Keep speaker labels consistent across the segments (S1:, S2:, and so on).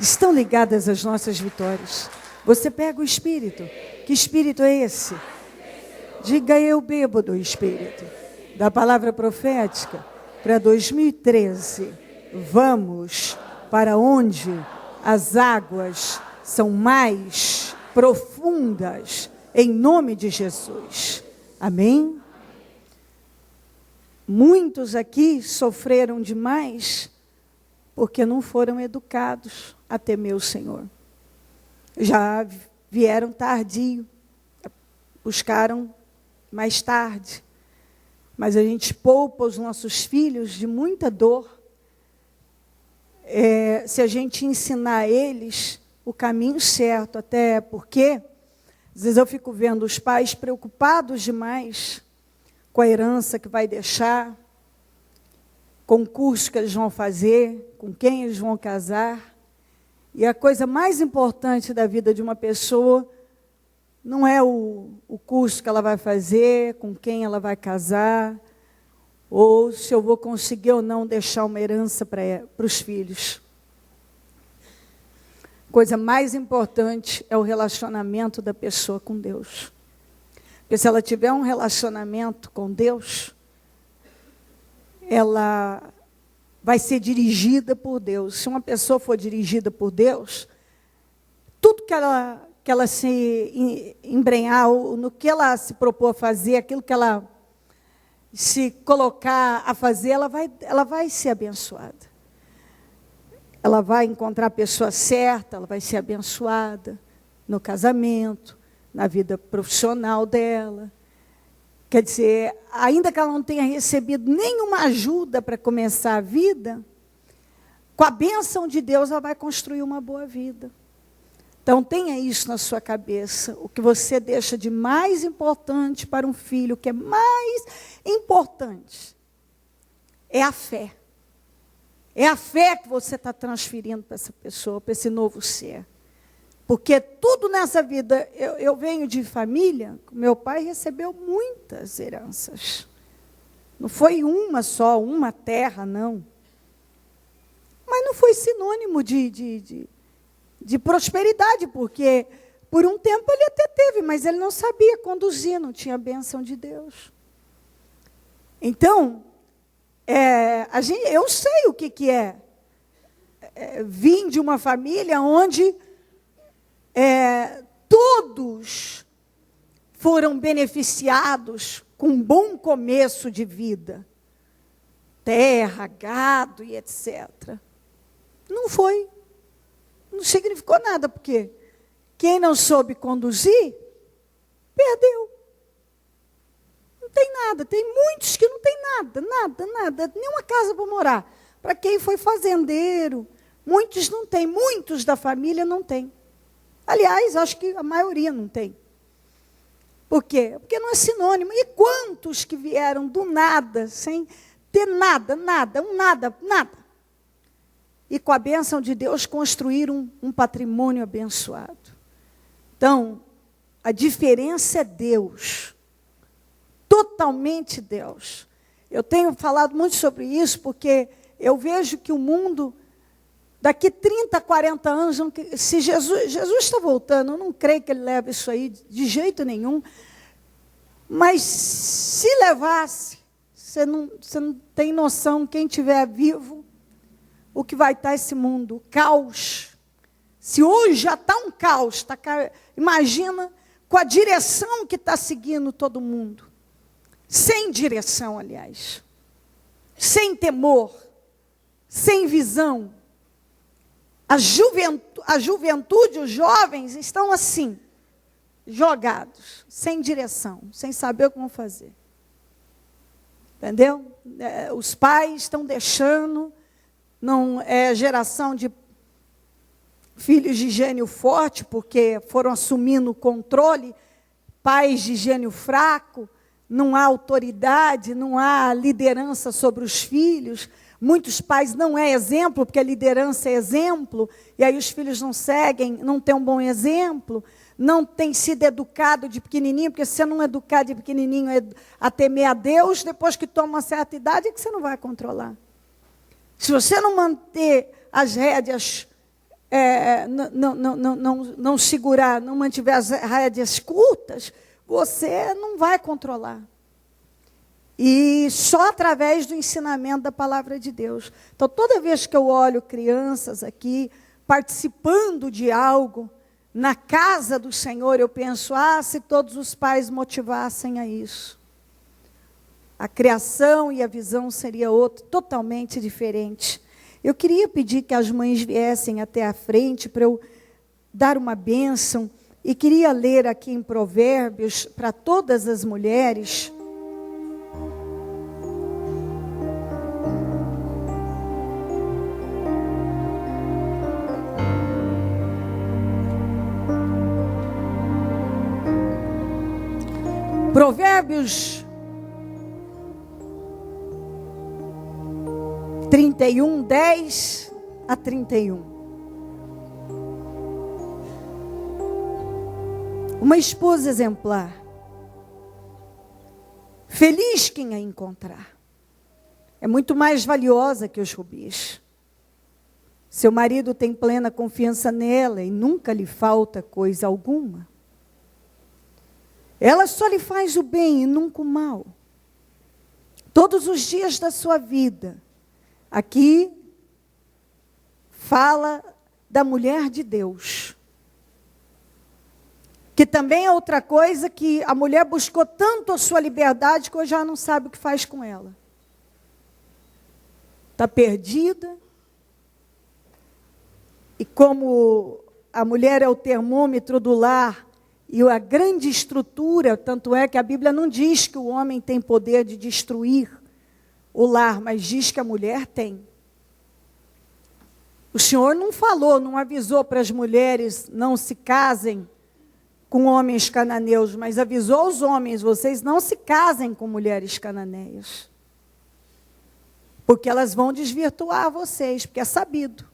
S1: estão ligadas às nossas vitórias. Você pega o Espírito. Que Espírito é esse? Diga: eu bebo do Espírito. Da palavra profética para 2013. Vamos para onde as águas são mais profundas, em nome de Jesus. Amém? Muitos aqui sofreram demais porque não foram educados a temer o Senhor. Já vieram tardio, buscaram mais tarde. Mas a gente poupa os nossos filhos de muita dor. Se a gente ensinar a eles o caminho certo, até porque, às vezes eu fico vendo os pais preocupados demais com a herança que vai deixar, com o curso que eles vão fazer, com quem eles vão casar. E a coisa mais importante da vida de uma pessoa não é o curso que ela vai fazer, com quem ela vai casar, ou se eu vou conseguir ou não deixar uma herança para os filhos. A coisa mais importante é o relacionamento da pessoa com Deus. Porque se ela tiver um relacionamento com Deus, ela vai ser dirigida por Deus. Se uma pessoa for dirigida por Deus, tudo que ela se embrenhar, no que ela se propor a fazer, aquilo que ela se colocar a fazer, ela vai ser abençoada. Ela vai encontrar a pessoa certa, ela vai ser abençoada no casamento, na vida profissional dela. Quer dizer, ainda que ela não tenha recebido nenhuma ajuda para começar a vida, com a bênção de Deus ela vai construir uma boa vida. Então tenha isso na sua cabeça. O que você deixa de mais importante para um filho, o que é mais importante, é a fé. É a fé que você está transferindo para essa pessoa, para esse novo ser. Porque tudo nessa vida, eu venho de família, meu pai recebeu muitas heranças. Não foi uma só, uma terra, não. Mas não foi sinônimo de prosperidade, porque por um tempo ele até teve, mas ele não sabia conduzir, não tinha a bênção de Deus. Então, eu sei o que é vim de uma família onde todos foram beneficiados com um bom começo de vida. Terra, gado e etc. Não foi. Não significou nada, porque quem não soube conduzir, perdeu. Não tem nada. Tem muitos que não tem nada. Nenhuma casa para morar. Para quem foi fazendeiro, muitos não têm. Muitos da família não têm. Aliás, acho que a maioria não tem. Por quê? Porque não é sinônimo. E quantos que vieram do nada, sem ter nada. E com a bênção de Deus construíram um patrimônio abençoado. Então, a diferença é Deus. Totalmente Deus. Eu tenho falado muito sobre isso, porque eu vejo que o mundo, daqui 30, 40 anos, se Jesus está voltando, eu não creio que ele leve isso aí de jeito nenhum, mas se levasse, você não tem noção, quem estiver vivo, o que vai estar esse mundo, o caos. Se hoje já está um caos, imagina com a direção que está seguindo todo mundo. Sem direção, aliás. Sem temor. Sem visão. A juventude, os jovens estão assim, jogados, sem direção, sem saber o que vão fazer. Entendeu? Os pais estão deixando, não é geração de filhos de gênio forte, porque foram assumindo o controle, pais de gênio fraco, não há autoridade, não há liderança sobre os filhos. Muitos pais não é exemplo, porque a liderança é exemplo, e aí os filhos não seguem, não têm um bom exemplo, não têm sido educado de pequenininho, porque se você não educar de pequenininho a temer a Deus, depois que toma uma certa idade, é que você não vai controlar. Se você não manter as rédeas não segurar, não mantiver as rédeas curtas, você não vai controlar. E só através do ensinamento da palavra de Deus. Então, toda vez que eu olho crianças aqui, participando de algo, na casa do Senhor, eu penso, se todos os pais motivassem a isso. A criação e a visão seria totalmente diferente. Eu queria pedir que as mães viessem até a frente para eu dar uma bênção. E queria ler aqui em Provérbios, para todas as mulheres, Provérbios 31, 10 a 31. Uma esposa exemplar. Feliz quem a encontrar. É muito mais valiosa que os rubis. Seu marido tem plena confiança nela e nunca lhe falta coisa alguma. Ela só lhe faz o bem e nunca o mal. Todos os dias da sua vida. Aqui fala da mulher de Deus. Que também é outra coisa que a mulher buscou tanto a sua liberdade que hoje já não sabe o que faz com ela. Está perdida. E como a mulher é o termômetro do lar, e a grande estrutura, tanto é que a Bíblia não diz que o homem tem poder de destruir o lar, mas diz que a mulher tem. O Senhor não falou, não avisou para as mulheres não se casem com homens cananeus, mas avisou aos homens, vocês não se casem com mulheres cananeias. Porque elas vão desvirtuar vocês, porque é sabido.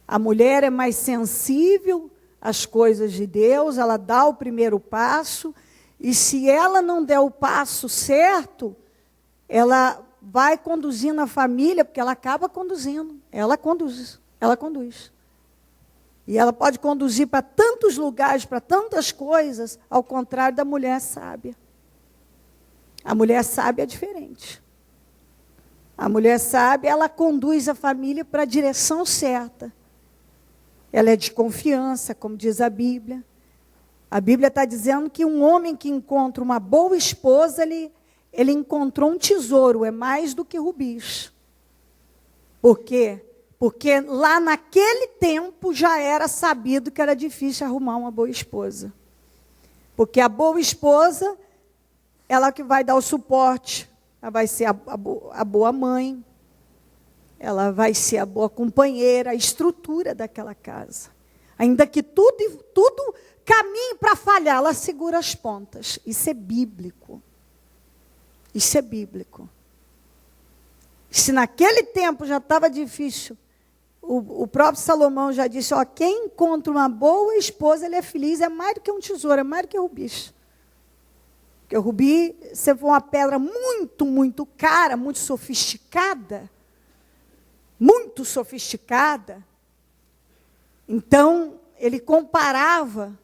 S1: A mulher é mais sensível às coisas de Deus, ela dá o primeiro passo, e se ela não der o passo certo, ela vai conduzindo a família, porque ela acaba conduzindo, ela conduz. E ela pode conduzir para tantos lugares, para tantas coisas, ao contrário da mulher sábia. A mulher sábia é diferente. A mulher sábia, ela conduz a família para a direção certa. Ela é de confiança, como diz a Bíblia. A Bíblia está dizendo que um homem que encontra uma boa esposa, ele encontrou um tesouro, é mais do que rubis. Por quê? Porque lá naquele tempo já era sabido que era difícil arrumar uma boa esposa. Porque a boa esposa, ela que vai dar o suporte, ela vai ser a boa mãe, ela vai ser a boa companheira, a estrutura daquela casa. Ainda que tudo caminhe para falhar, ela segura as pontas. Isso é bíblico. Isso é bíblico. Se naquele tempo já estava difícil, o próprio Salomão já disse, quem encontra uma boa esposa, ele é feliz, é mais do que um tesouro, é mais do que rubis. Porque o rubi, se for uma pedra muito, muito cara, muito sofisticada, então ele comparava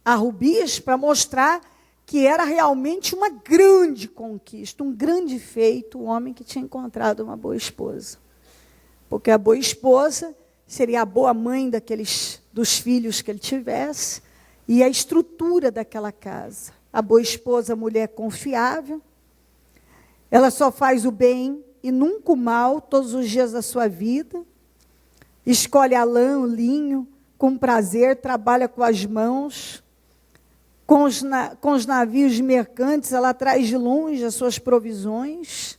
S1: a rubis para mostrar que era realmente uma grande conquista, um grande feito, o homem que tinha encontrado uma boa esposa. Porque a boa esposa seria a boa mãe dos filhos que ele tivesse, e a estrutura daquela casa. A boa esposa, mulher confiável, ela só faz o bem e nunca o mal todos os dias da sua vida, escolhe a lã, o linho, com prazer, trabalha com as mãos, com os navios mercantes, ela traz de longe as suas provisões.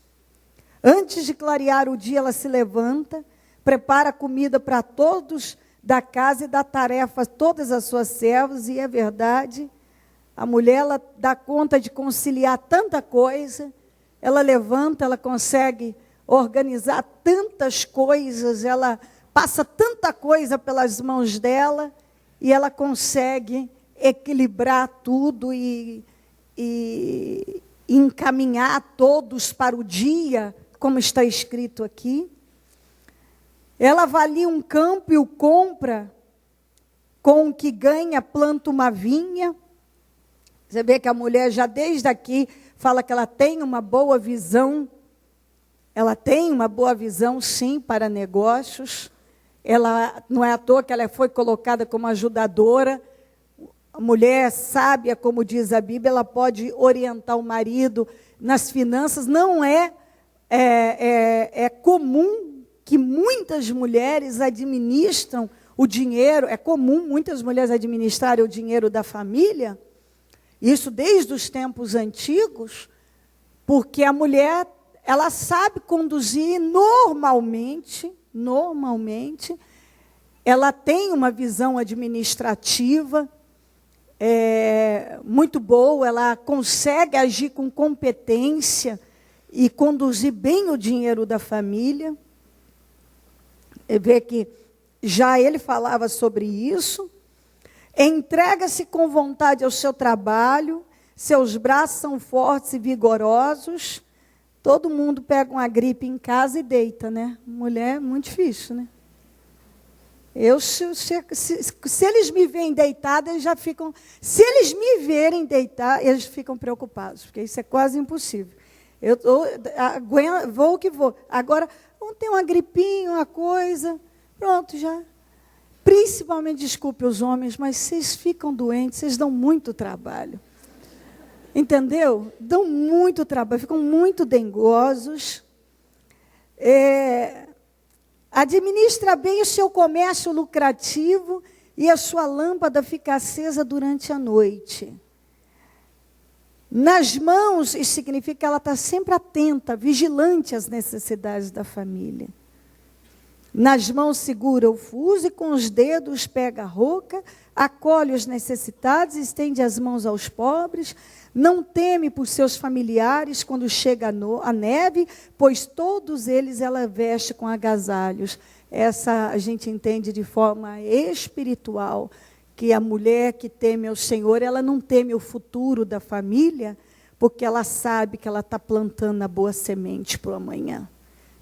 S1: Antes de clarear o dia, ela se levanta, prepara comida para todos da casa e dá tarefa a todas as suas servas, e é verdade, a mulher ela dá conta de conciliar tanta coisa, ela levanta, ela consegue organizar tantas coisas, ela passa tanta coisa pelas mãos dela, e ela consegue equilibrar tudo e encaminhar todos para o dia, como está escrito aqui. Ela avalia um campo e o compra, com o que ganha, planta uma vinha. Você vê que a mulher já desde aqui fala que ela tem uma boa visão. Ela tem uma boa visão, sim, para negócios. Ela, não é à toa que ela foi colocada como ajudadora. A mulher sábia, como diz a Bíblia, ela pode orientar o marido nas finanças. Não é comum que muitas mulheres administram o dinheiro, é comum muitas mulheres administrarem o dinheiro da família, isso desde os tempos antigos, porque a mulher, ela sabe conduzir normalmente, ela tem uma visão administrativa muito boa, ela consegue agir com competência e conduzir bem o dinheiro da família. Vê que já ele falava sobre isso. Entrega-se com vontade ao seu trabalho, seus braços são fortes e vigorosos. Todo mundo pega uma gripe em casa e deita, né? Mulher é muito difícil, né? Se eles me veem deitada, eles já ficam... Se eles me verem deitar, eles ficam preocupados, porque isso é quase impossível. Eu vou que vou. Agora, vamos ter uma gripinha, uma coisa... Pronto, já. Principalmente, desculpe os homens, mas vocês ficam doentes, vocês dão muito trabalho. Entendeu? Dão muito trabalho, ficam muito dengosos. Administra bem o seu comércio lucrativo e a sua lâmpada fica acesa durante a noite. Nas mãos, isso significa que ela está sempre atenta, vigilante às necessidades da família. Nas mãos segura o fuso e com os dedos pega a roca, acolhe os necessitados, estende as mãos aos pobres, não teme por seus familiares quando chega a neve, pois todos eles ela veste com agasalhos. Essa a gente entende de forma espiritual, que a mulher que teme ao Senhor, ela não teme o futuro da família, porque ela sabe que ela está plantando a boa semente para o amanhã.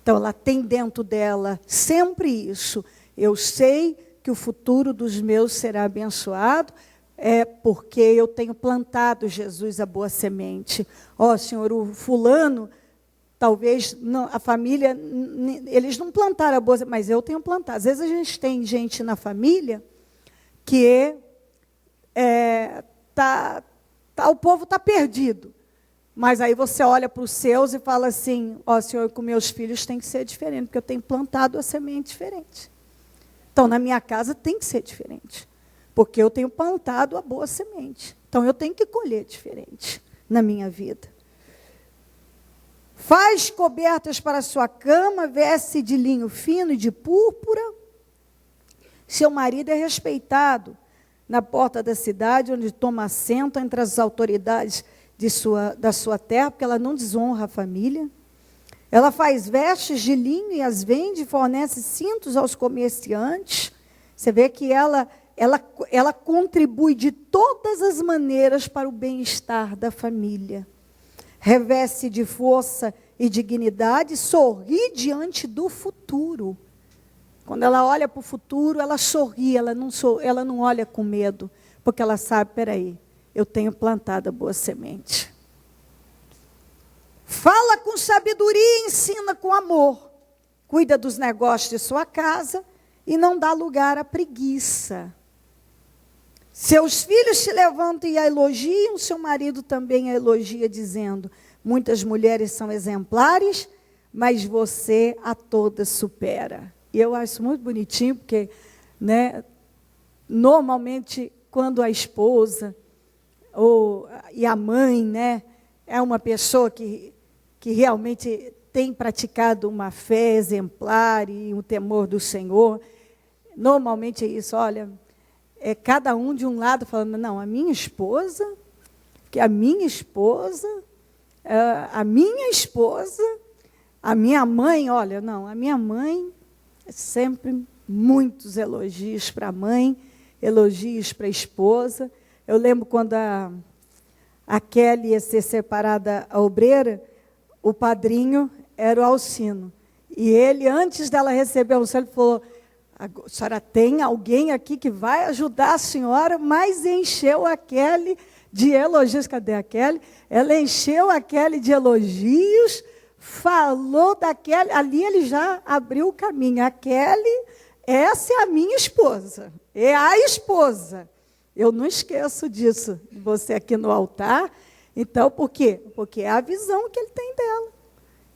S1: Então, ela tem dentro dela sempre isso. Eu sei que o futuro dos meus será abençoado, porque eu tenho plantado, Jesus, a boa semente. Ó, Senhor, o fulano, talvez não, a família, eles não plantaram a boa semente, mas eu tenho plantado. Às vezes a gente tem gente na família que o povo está perdido. Mas aí você olha para os seus e fala assim, ó, Senhor, com meus filhos tem que ser diferente, porque eu tenho plantado a semente diferente. Então, na minha casa tem que ser diferente, porque eu tenho plantado a boa semente. Então, eu tenho que colher diferente na minha vida. Faz cobertas para a sua cama, veste de linho fino e de púrpura. Seu marido é respeitado na porta da cidade, onde toma assento entre as autoridades da sua terra, porque ela não desonra a família. Ela faz vestes de linho e as vende, fornece cintos aos comerciantes. Você vê que ela contribui de todas as maneiras para o bem-estar da família. Reveste de força e dignidade, sorri diante do futuro. Quando ela olha para o futuro, ela sorri, ela não olha com medo, porque ela sabe, peraí, eu tenho plantado a boa semente. Fala com sabedoria e ensina com amor. Cuida dos negócios de sua casa e não dá lugar à preguiça. Seus filhos se levantam e a elogiam, seu marido também a elogia, dizendo, muitas mulheres são exemplares, mas você a todas supera. E eu acho muito bonitinho, porque, né, normalmente, quando a esposa e a mãe, né, é uma pessoa que realmente tem praticado uma fé exemplar e um temor do Senhor, normalmente é isso, olha, cada um de um lado falando, não, a minha esposa, a minha mãe, olha, não, a minha mãe, sempre muitos elogios para a mãe, elogios para a esposa. Eu lembro quando a Kelly ia ser separada a obreira, o padrinho era o Alcino. E ele, antes dela receber o céu, ele falou: a senhora tem alguém aqui que vai ajudar a senhora, mas encheu a Kelly de elogios. Cadê a Kelly? Ela encheu a Kelly de elogios, falou da Kelly, ali ele já abriu o caminho. A Kelly, essa é a minha esposa, é a esposa. Eu não esqueço disso, você aqui no altar. Então, por quê? Porque é a visão que ele tem dela.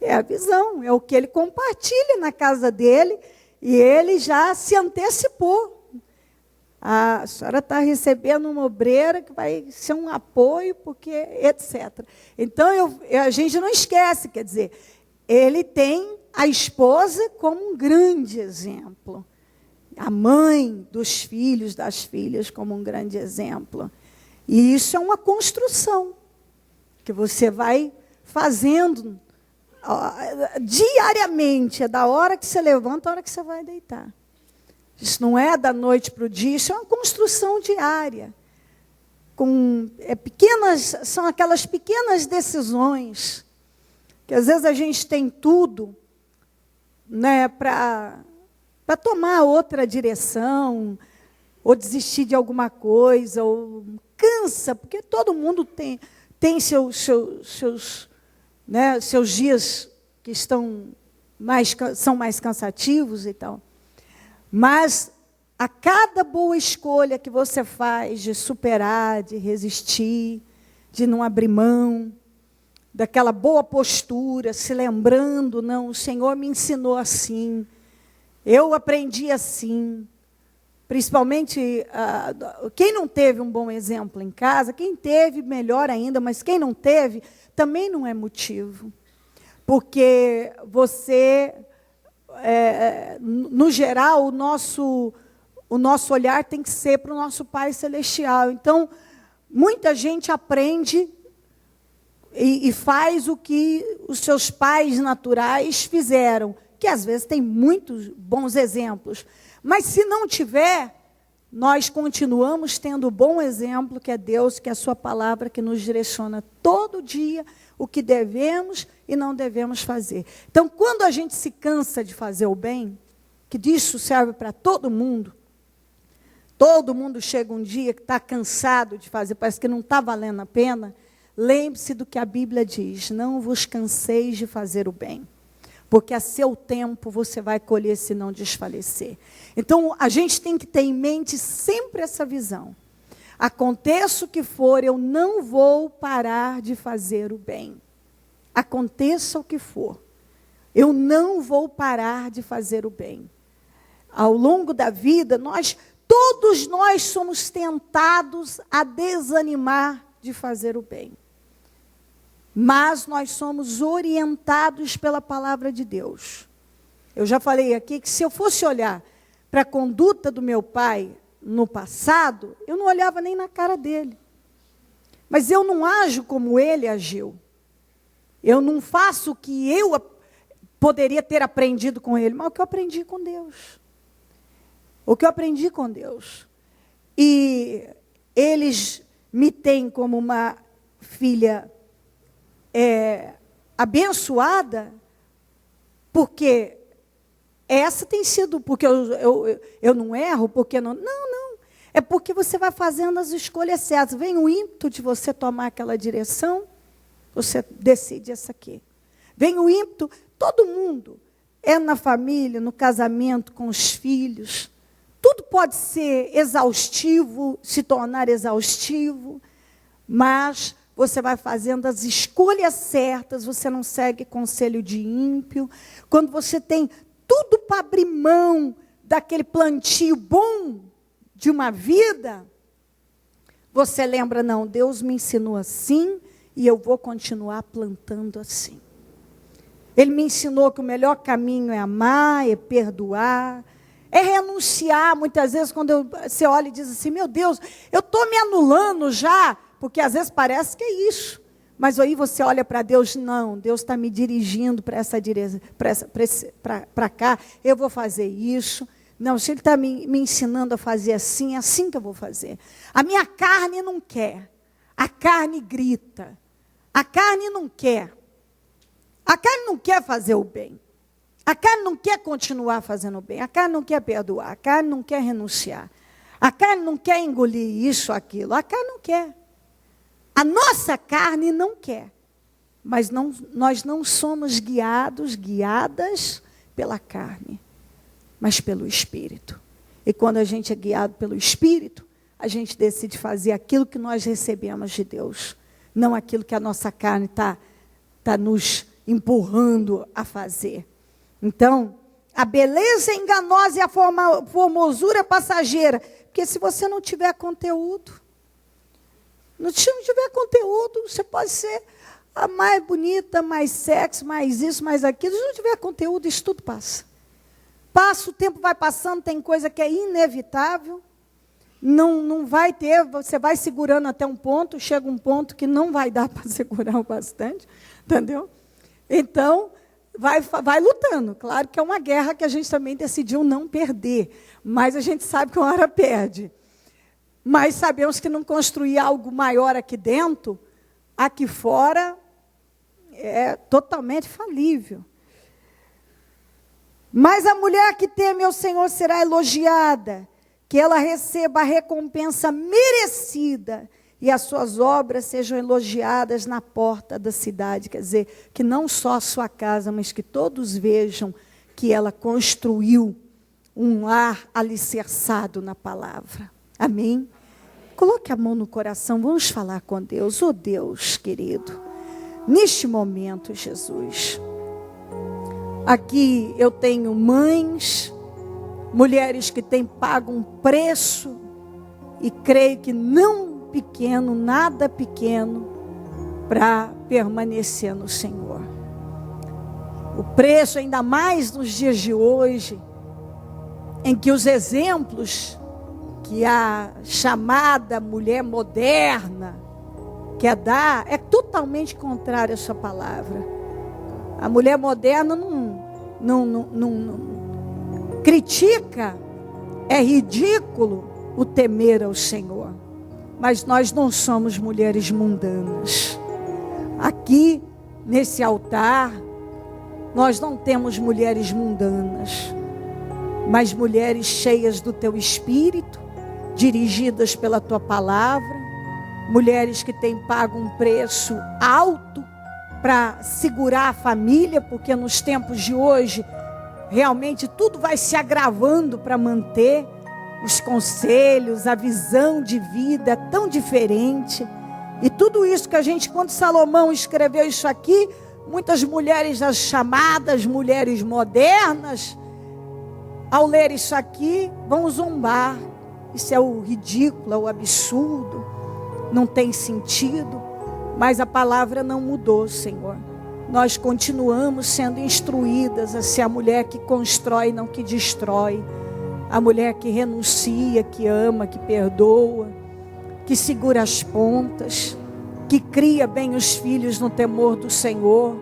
S1: É a visão, é o que ele compartilha na casa dele, e ele já se antecipou. A senhora está recebendo uma obreira que vai ser um apoio, porque etc. Então, a gente não esquece, quer dizer, ele tem a esposa como um grande exemplo. A mãe dos filhos, das filhas, como um grande exemplo. E isso é uma construção que você vai fazendo diariamente. É da hora que você levanta, a hora que você vai deitar. Isso não é da noite para o dia, isso é uma construção diária. São aquelas pequenas decisões, que às vezes a gente tem tudo, né, para tomar outra direção, ou desistir de alguma coisa, ou cansa, porque todo mundo tem seus dias que são mais cansativos e tal. Mas a cada boa escolha que você faz de superar, de resistir, de não abrir mão, daquela boa postura, se lembrando, não, o Senhor me ensinou assim, eu aprendi assim. Principalmente, quem não teve um bom exemplo em casa, quem teve, melhor ainda, mas quem não teve, também não é motivo. Porque você, no geral, o nosso olhar tem que ser para o nosso Pai Celestial. Então, muita gente aprende e faz o que os seus pais naturais fizeram, que às vezes tem muitos bons exemplos. Mas se não tiver, nós continuamos tendo o bom exemplo, que é Deus, que é a sua palavra, que nos direciona todo dia o que devemos e não devemos fazer. Então, quando a gente se cansa de fazer o bem, que isso serve para todo mundo chega um dia que está cansado de fazer, parece que não está valendo a pena, lembre-se do que a Bíblia diz: não vos canseis de fazer o bem, porque a seu tempo você vai colher se não desfalecer. Então, a gente tem que ter em mente sempre essa visão. Aconteça o que for, eu não vou parar de fazer o bem. Aconteça o que for, eu não vou parar de fazer o bem. Ao longo da vida, todos nós somos tentados a desanimar de fazer o bem. Mas nós somos orientados pela palavra de Deus. Eu já falei aqui que se eu fosse olhar para a conduta do meu pai no passado, eu não olhava nem na cara dele. Mas eu não ajo como ele agiu. Eu não faço o que eu poderia ter aprendido com ele, mas o que eu aprendi com Deus. O que eu aprendi com Deus. E eles me têm como uma filha abençoada, porque essa tem sido, porque eu não erro, porque não. Não. É porque você vai fazendo as escolhas certas. Vem o ímpeto de você tomar aquela direção, você decide essa aqui. Vem o ímpeto, todo mundo, na família, no casamento, com os filhos. Tudo pode ser exaustivo, se tornar exaustivo, mas você vai fazendo as escolhas certas, você não segue conselho de ímpio. Quando você tem tudo para abrir mão daquele plantio bom de uma vida, você lembra, não, Deus me ensinou assim e eu vou continuar plantando assim. Ele me ensinou que o melhor caminho é amar, é perdoar, é renunciar. Muitas vezes, quando você olha e diz assim, meu Deus, eu estou me anulando já, porque às vezes parece que é isso. Mas aí você olha para Deus, não, Deus está me dirigindo para essa direção, para cá, eu vou fazer isso. Não, se Ele está me ensinando a fazer assim, é assim que eu vou fazer. A minha carne não quer, a carne grita, a carne não quer. A carne não quer fazer o bem. A carne não quer continuar fazendo bem, a carne não quer perdoar, a carne não quer renunciar. A carne não quer engolir isso, aquilo, a carne não quer. A nossa carne não quer. Mas nós não somos guiadas pela carne, mas pelo Espírito. E quando a gente é guiado pelo Espírito, a gente decide fazer aquilo que nós recebemos de Deus, não aquilo que a nossa carne está nos empurrando a fazer. Então, a beleza é enganosa e a formosura é passageira. Porque se você não tiver conteúdo, você pode ser a mais bonita, mais sexy, mais isso, mais aquilo. Se não tiver conteúdo, isso tudo passa. Passa, o tempo vai passando, tem coisa que é inevitável. Não vai ter, você vai segurando até um ponto, chega um ponto que não vai dar para segurar o bastante, entendeu? Então, vai lutando. Claro que é uma guerra que a gente também decidiu não perder, mas a gente sabe que uma hora perde. Mas sabemos que não construir algo maior aqui dentro, aqui fora, é totalmente falível. Mas a mulher que teme ao Senhor será elogiada, que ela receba a recompensa merecida e as suas obras sejam elogiadas na porta da cidade. Quer dizer, que não só a sua casa, mas que todos vejam que ela construiu um lar alicerçado na palavra. Amém? Coloque a mão no coração, vamos falar com Deus. Oh Deus querido, neste momento, Jesus, aqui eu tenho mães, mulheres que têm pago um preço, e creio que não pequeno, nada pequeno, para permanecer no Senhor. O preço, ainda mais nos dias de hoje, em que os exemplos que a chamada mulher moderna quer dar, é totalmente contrário à sua palavra. A mulher moderna não critica, é ridículo o temer ao Senhor. Mas nós não somos mulheres mundanas. Aqui, nesse altar, nós não temos mulheres mundanas, mas mulheres cheias do teu Espírito, dirigidas pela tua palavra, mulheres que têm pago um preço alto para segurar a família, porque nos tempos de hoje, realmente tudo vai se agravando para manter os conselhos, a visão de vida é tão diferente. E tudo isso que a gente, quando Salomão escreveu isso aqui, muitas mulheres, as chamadas mulheres modernas, ao ler isso aqui, vão zombar. Isso é o ridículo, é o absurdo, não tem sentido. Mas a palavra não mudou, Senhor. Nós continuamos sendo instruídas a ser a mulher que constrói, não que destrói. A mulher que renuncia, que ama, que perdoa, que segura as pontas, que cria bem os filhos no temor do Senhor,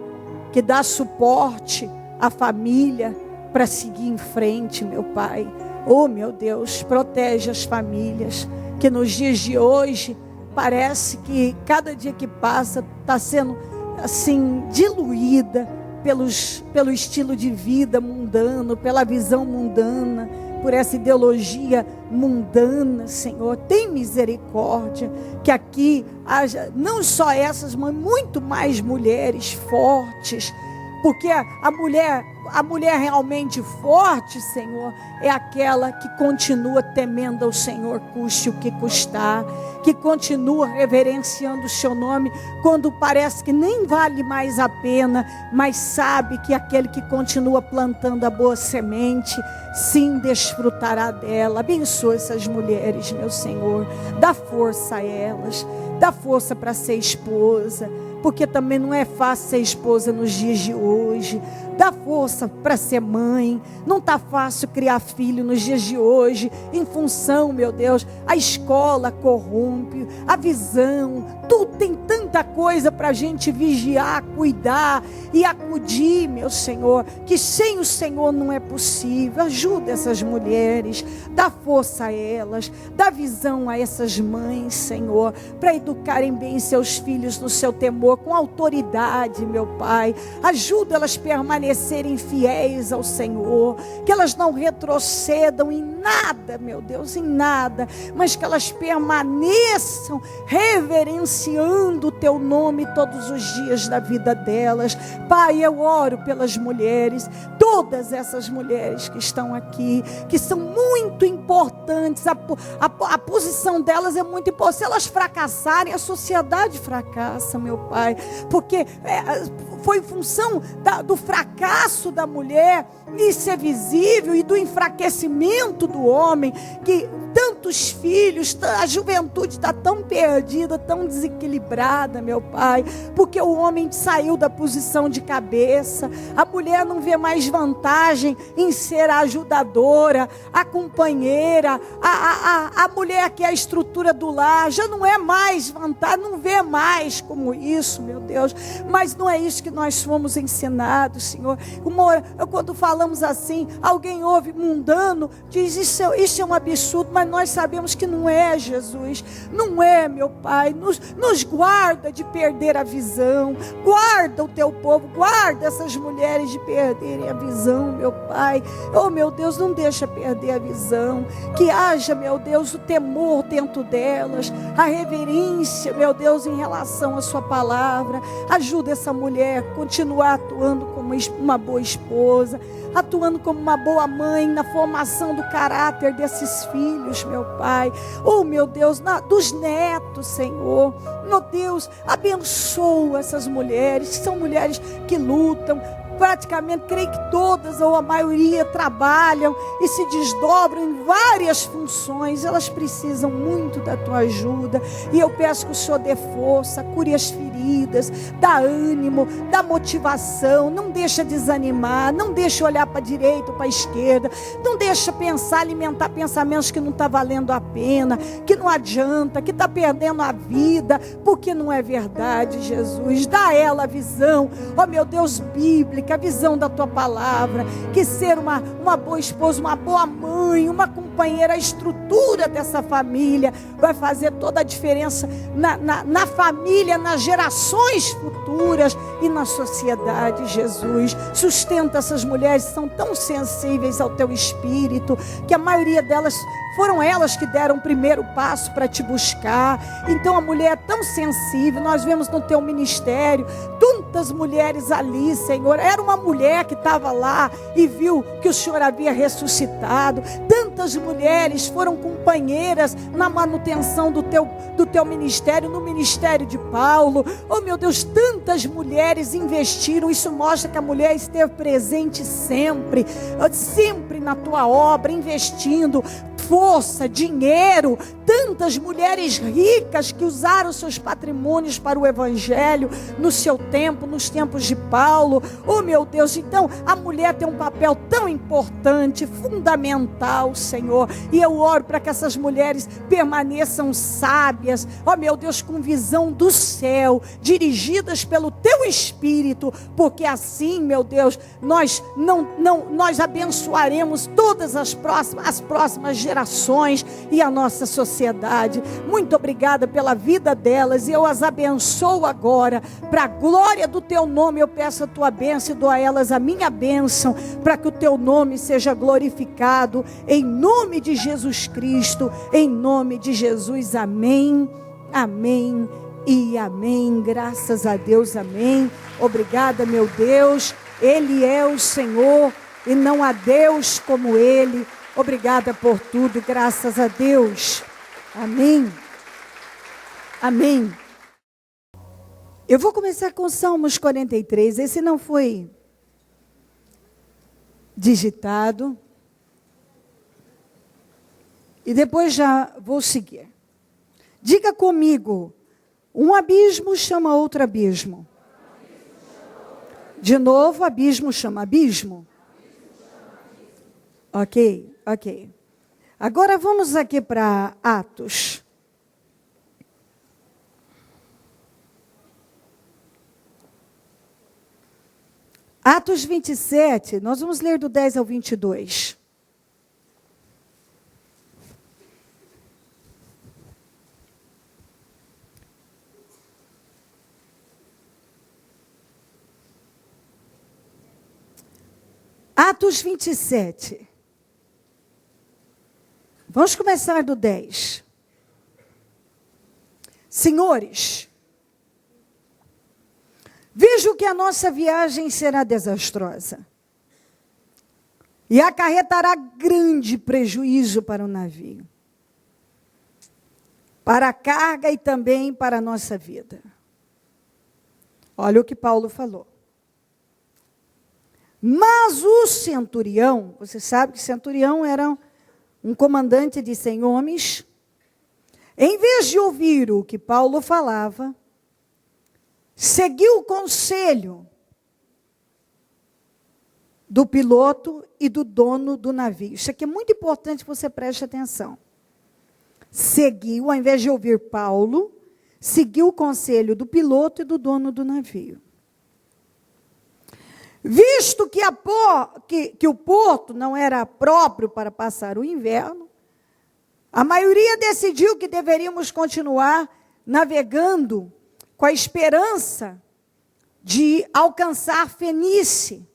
S1: que dá suporte à família para seguir em frente, meu Pai. Oh, meu Deus, protege as famílias, que nos dias de hoje parece que cada dia que passa está sendo assim diluída pelo estilo de vida mundano, pela visão mundana, por essa ideologia mundana. Senhor, tem misericórdia, que aqui haja não só essas, mas muito mais mulheres fortes, porque a mulher realmente forte, Senhor, é aquela que continua temendo ao Senhor, custe o que custar, que continua reverenciando o seu nome, quando parece que nem vale mais a pena, mas sabe que aquele que continua plantando a boa semente, sim, desfrutará dela. Abençoa essas mulheres, meu Senhor, dá força a elas, dá força para ser esposa, porque também não é fácil ser esposa nos dias de hoje. Dá força para ser mãe. Não está fácil criar filho nos dias de hoje, em função, meu Deus, a escola corrompe, a visão, tudo tem tanta coisa para a gente vigiar, cuidar e acudir, meu Senhor, que sem o Senhor não é possível. Ajuda essas mulheres, dá força a elas, dá visão a essas mães, Senhor, para educarem bem seus filhos no seu temor, com autoridade, meu Pai. Ajuda elas a permanecerem permanecerem fiéis ao Senhor, que elas não retrocedam em nada, meu Deus, em nada, mas que elas permaneçam reverenciando o teu nome todos os dias da vida delas. Pai, eu oro pelas mulheres, todas essas mulheres que estão aqui, que são muito importantes, a posição delas é muito importante. Se elas fracassarem, a sociedade fracassa, meu Pai, porque foi em função do fracasso da mulher, isso é visível, e do enfraquecimento do homem, que tantos filhos, a juventude está tão perdida, tão desequilibrada, meu Pai, porque o homem saiu da posição de cabeça, a mulher não vê mais vantagem em ser a ajudadora, a companheira, a mulher que é a estrutura do lar, já não é mais vantagem, não vê mais como isso, meu Deus, mas não é isso que nós fomos ensinados, Senhor. Quando falamos assim, alguém ouve mundano, diz isso é um absurdo, mas nós sabemos que não é, Jesus, não é, meu Pai. Nos guarda de perder a visão, guarda o teu povo, guarda essas mulheres de perderem a visão, meu Pai. Oh, meu Deus, não deixa perder a visão, que haja, meu Deus, o temor dentro delas, a reverência, meu Deus, em relação à sua palavra. Ajuda essa mulher a continuar atuando como uma boa esposa, atuando como uma boa mãe na formação do caráter desses filhos, meu Pai. Oh, meu Deus, dos netos, Senhor. Meu Deus, abençoa essas mulheres, que são mulheres que lutam. Praticamente, creio que todas ou a maioria trabalham e se desdobram em várias funções. Elas precisam muito da tua ajuda, e eu peço que o Senhor dê força, cure as feridas, dá ânimo, dá motivação, não deixa desanimar, não deixa olhar para a direita ou para a esquerda, não deixa pensar, alimentar pensamentos que não está valendo a pena, que não adianta, que está perdendo a vida, porque não é verdade, Jesus. Dá a ela a visão, ó meu Deus, bíblica, a visão da tua palavra, que ser uma boa esposa, uma boa mãe, uma companheira, a estrutura dessa família vai fazer toda a diferença na família, nas gerações futuras e na sociedade, Jesus. Sustenta essas mulheres, são tão sensíveis ao teu espírito, que a maioria delas foram elas que deram o primeiro passo para te buscar. Então a mulher é tão sensível. Nós vemos no teu ministério tantas mulheres ali, Senhor. Era uma mulher que estava lá e viu que o Senhor havia ressuscitado. Tantas mulheres foram companheiras na manutenção do teu ministério, no ministério de Paulo. Oh, meu Deus, tantas mulheres investiram. Isso mostra que a mulher esteve presente sempre na tua obra, investindo força, dinheiro. Tantas mulheres ricas que usaram seus patrimônios para o evangelho no seu tempo, nos tempos de Paulo. Oh, meu Deus, então a mulher tem um papel tão importante, fundamental, Senhor, e eu oro para que essas mulheres permaneçam sábias, oh meu Deus, com visão do céu, dirigidas pelo teu Espírito, porque assim, meu Deus, nós abençoaremos todas as próximas gerações e a nossa sociedade. Muito obrigada pela vida delas, e eu as abençoo agora, para a glória do teu nome. Eu peço a tua bênção e dou a elas a minha bênção, para que o teu nome seja glorificado, em nome de Jesus Cristo, em nome de Jesus, amém, amém e amém. Graças a Deus, amém. Obrigada, meu Deus, Ele é o Senhor e não há Deus como Ele. Obrigada por tudo, graças a Deus. Amém. Amém. Eu vou começar com Salmos 43. Esse não foi digitado. E depois já vou seguir. Diga comigo: um abismo chama outro abismo. De novo, abismo chama abismo. Ok. Agora vamos aqui para Atos. Atos 27, nós vamos ler do 10 ao 22. Atos 27. Vamos começar do 10. Senhores, vejo que a nossa viagem será desastrosa e acarretará grande prejuízo para o navio, para a carga e também para a nossa vida. Olha o que Paulo falou. Mas o centurião, você sabe que centurião era um comandante de 100 homens, em vez de ouvir o que Paulo falava, seguiu o conselho do piloto e do dono do navio. Isso aqui é muito importante que você preste atenção. Seguiu, ao invés de ouvir Paulo, seguiu o conselho do piloto e do dono do navio. Visto que o porto não era próprio para passar o inverno, a maioria decidiu que deveríamos continuar navegando com a esperança de alcançar Fenícia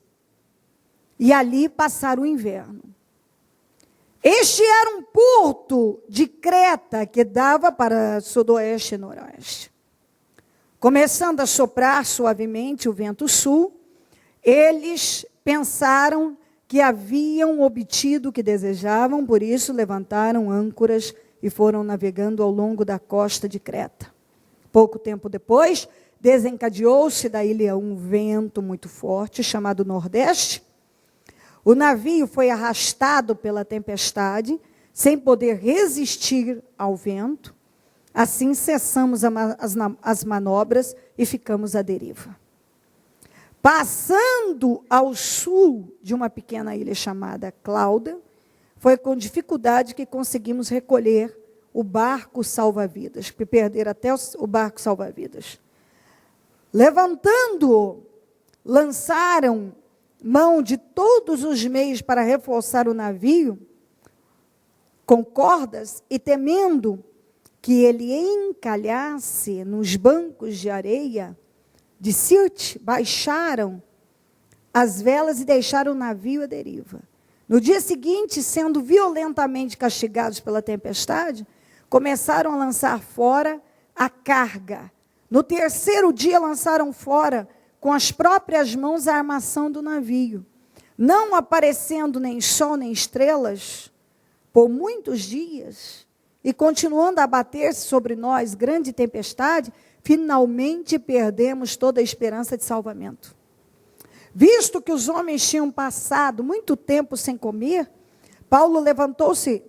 S1: e ali passar o inverno. Este era um porto de Creta que dava para sudoeste e noroeste. Começando a soprar suavemente o vento sul, eles pensaram que haviam obtido o que desejavam, por isso levantaram âncoras e foram navegando ao longo da costa de Creta. Pouco tempo depois, desencadeou-se da ilha um vento muito forte, chamado Nordeste. O navio foi arrastado pela tempestade, sem poder resistir ao vento. Assim cessamos as manobras e ficamos à deriva. Passando ao sul de uma pequena ilha chamada Clauda, foi com dificuldade que conseguimos recolher o barco salva-vidas, que perderam até o barco salva-vidas. Levantando-o, lançaram mão de todos os meios para reforçar o navio com cordas e temendo que ele encalhasse nos bancos de areia de Sirte, baixaram as velas e deixaram o navio à deriva. No dia seguinte, sendo violentamente castigados pela tempestade, começaram a lançar fora a carga. No terceiro dia, lançaram fora com as próprias mãos a armação do navio. Não aparecendo nem sol nem estrelas por muitos dias, e continuando a abater-se sobre nós grande tempestade, finalmente perdemos toda a esperança de salvamento. Visto que os homens tinham passado muito tempo sem comer, Paulo levantou-se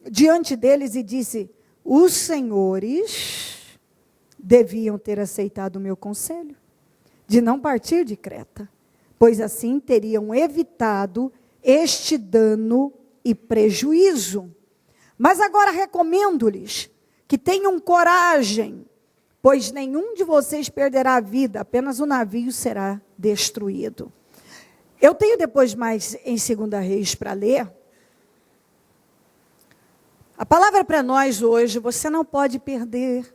S1: diante deles e disse: os senhores deviam ter aceitado o meu conselho de não partir de Creta, pois assim teriam evitado este dano e prejuízo. Mas agora recomendo-lhes que tenham coragem, pois nenhum de vocês perderá a vida, apenas o navio será destruído. Eu tenho depois mais em 2 Reis para ler. A palavra para nós hoje: você não pode perder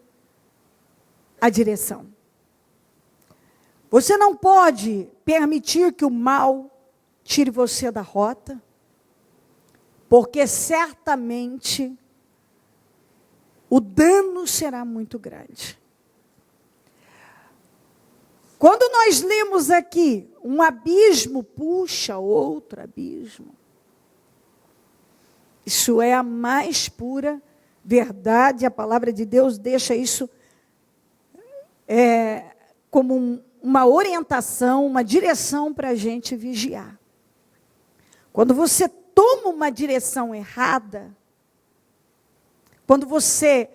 S1: a direção. Você não pode permitir que o mal tire você da rota, porque certamente o dano será muito grande. Quando nós lemos aqui, um abismo puxa outro abismo, isso é a mais pura verdade. A palavra de Deus deixa isso como uma orientação, uma direção para a gente vigiar. Quando você toma uma direção errada, quando você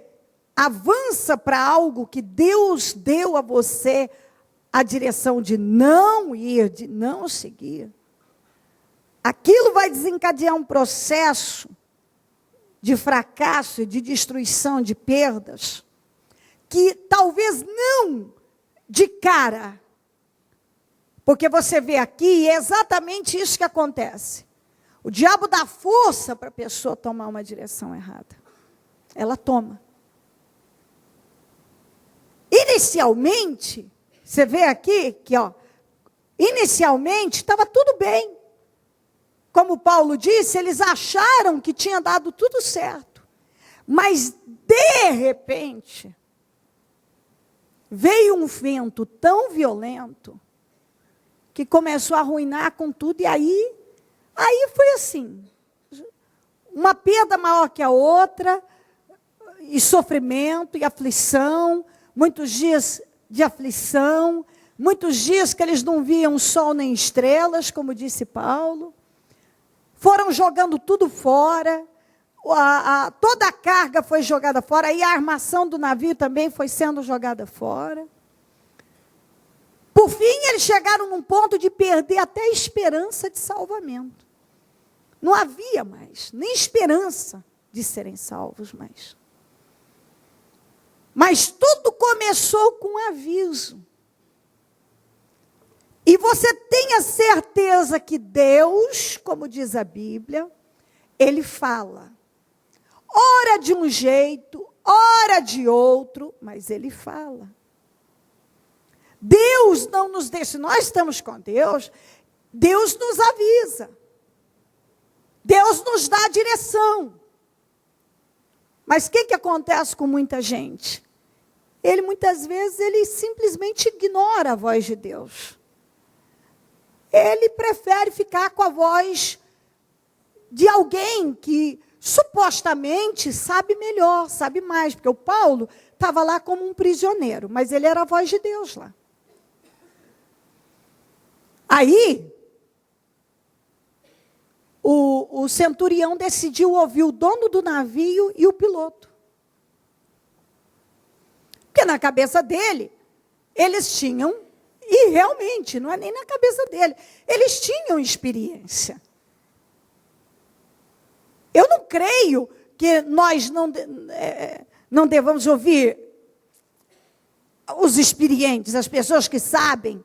S1: avança para algo que Deus deu a você a direção de não ir, de não seguir, aquilo vai desencadear um processo de fracasso, de destruição, de perdas, que talvez não de cara, porque você vê aqui, é exatamente isso que acontece. O diabo dá força para a pessoa tomar uma direção errada. Ela toma. Inicialmente, você vê aqui que, inicialmente estava tudo bem. como Paulo disse, eles acharam que tinha dado tudo certo. Mas, de repente, veio um vento tão violento que começou a arruinar com tudo. E aí foi assim, uma perda maior que a outra, e sofrimento, e aflição, muitos dias de aflição, muitos dias que eles não viam sol nem estrelas, como disse Paulo. Foram jogando tudo fora, toda a carga foi jogada fora, e a armação do navio também foi sendo jogada fora. Por fim, eles chegaram num ponto de perder até a esperança de salvamento. Não havia mais nem esperança de serem salvos mais. Mas tudo começou com um aviso. E você tenha certeza que Deus, como diz a Bíblia, Ele fala. Ora de um jeito, ora de outro, mas Ele fala. Deus não nos deixa, nós estamos com Deus, Deus nos avisa. Deus nos dá a direção. Mas o que acontece com muita gente? Muitas vezes, ele simplesmente ignora a voz de Deus. Ele prefere ficar com a voz de alguém que supostamente sabe melhor, sabe mais. Porque o Paulo estava lá como um prisioneiro, mas ele era a voz de Deus lá. Aí, o centurião decidiu ouvir o dono do navio e o piloto. Porque na cabeça dele, eles tinham... E realmente, não é nem na cabeça dele. Eles tinham experiência. Eu não creio que nós não devamos ouvir os experientes, as pessoas que sabem.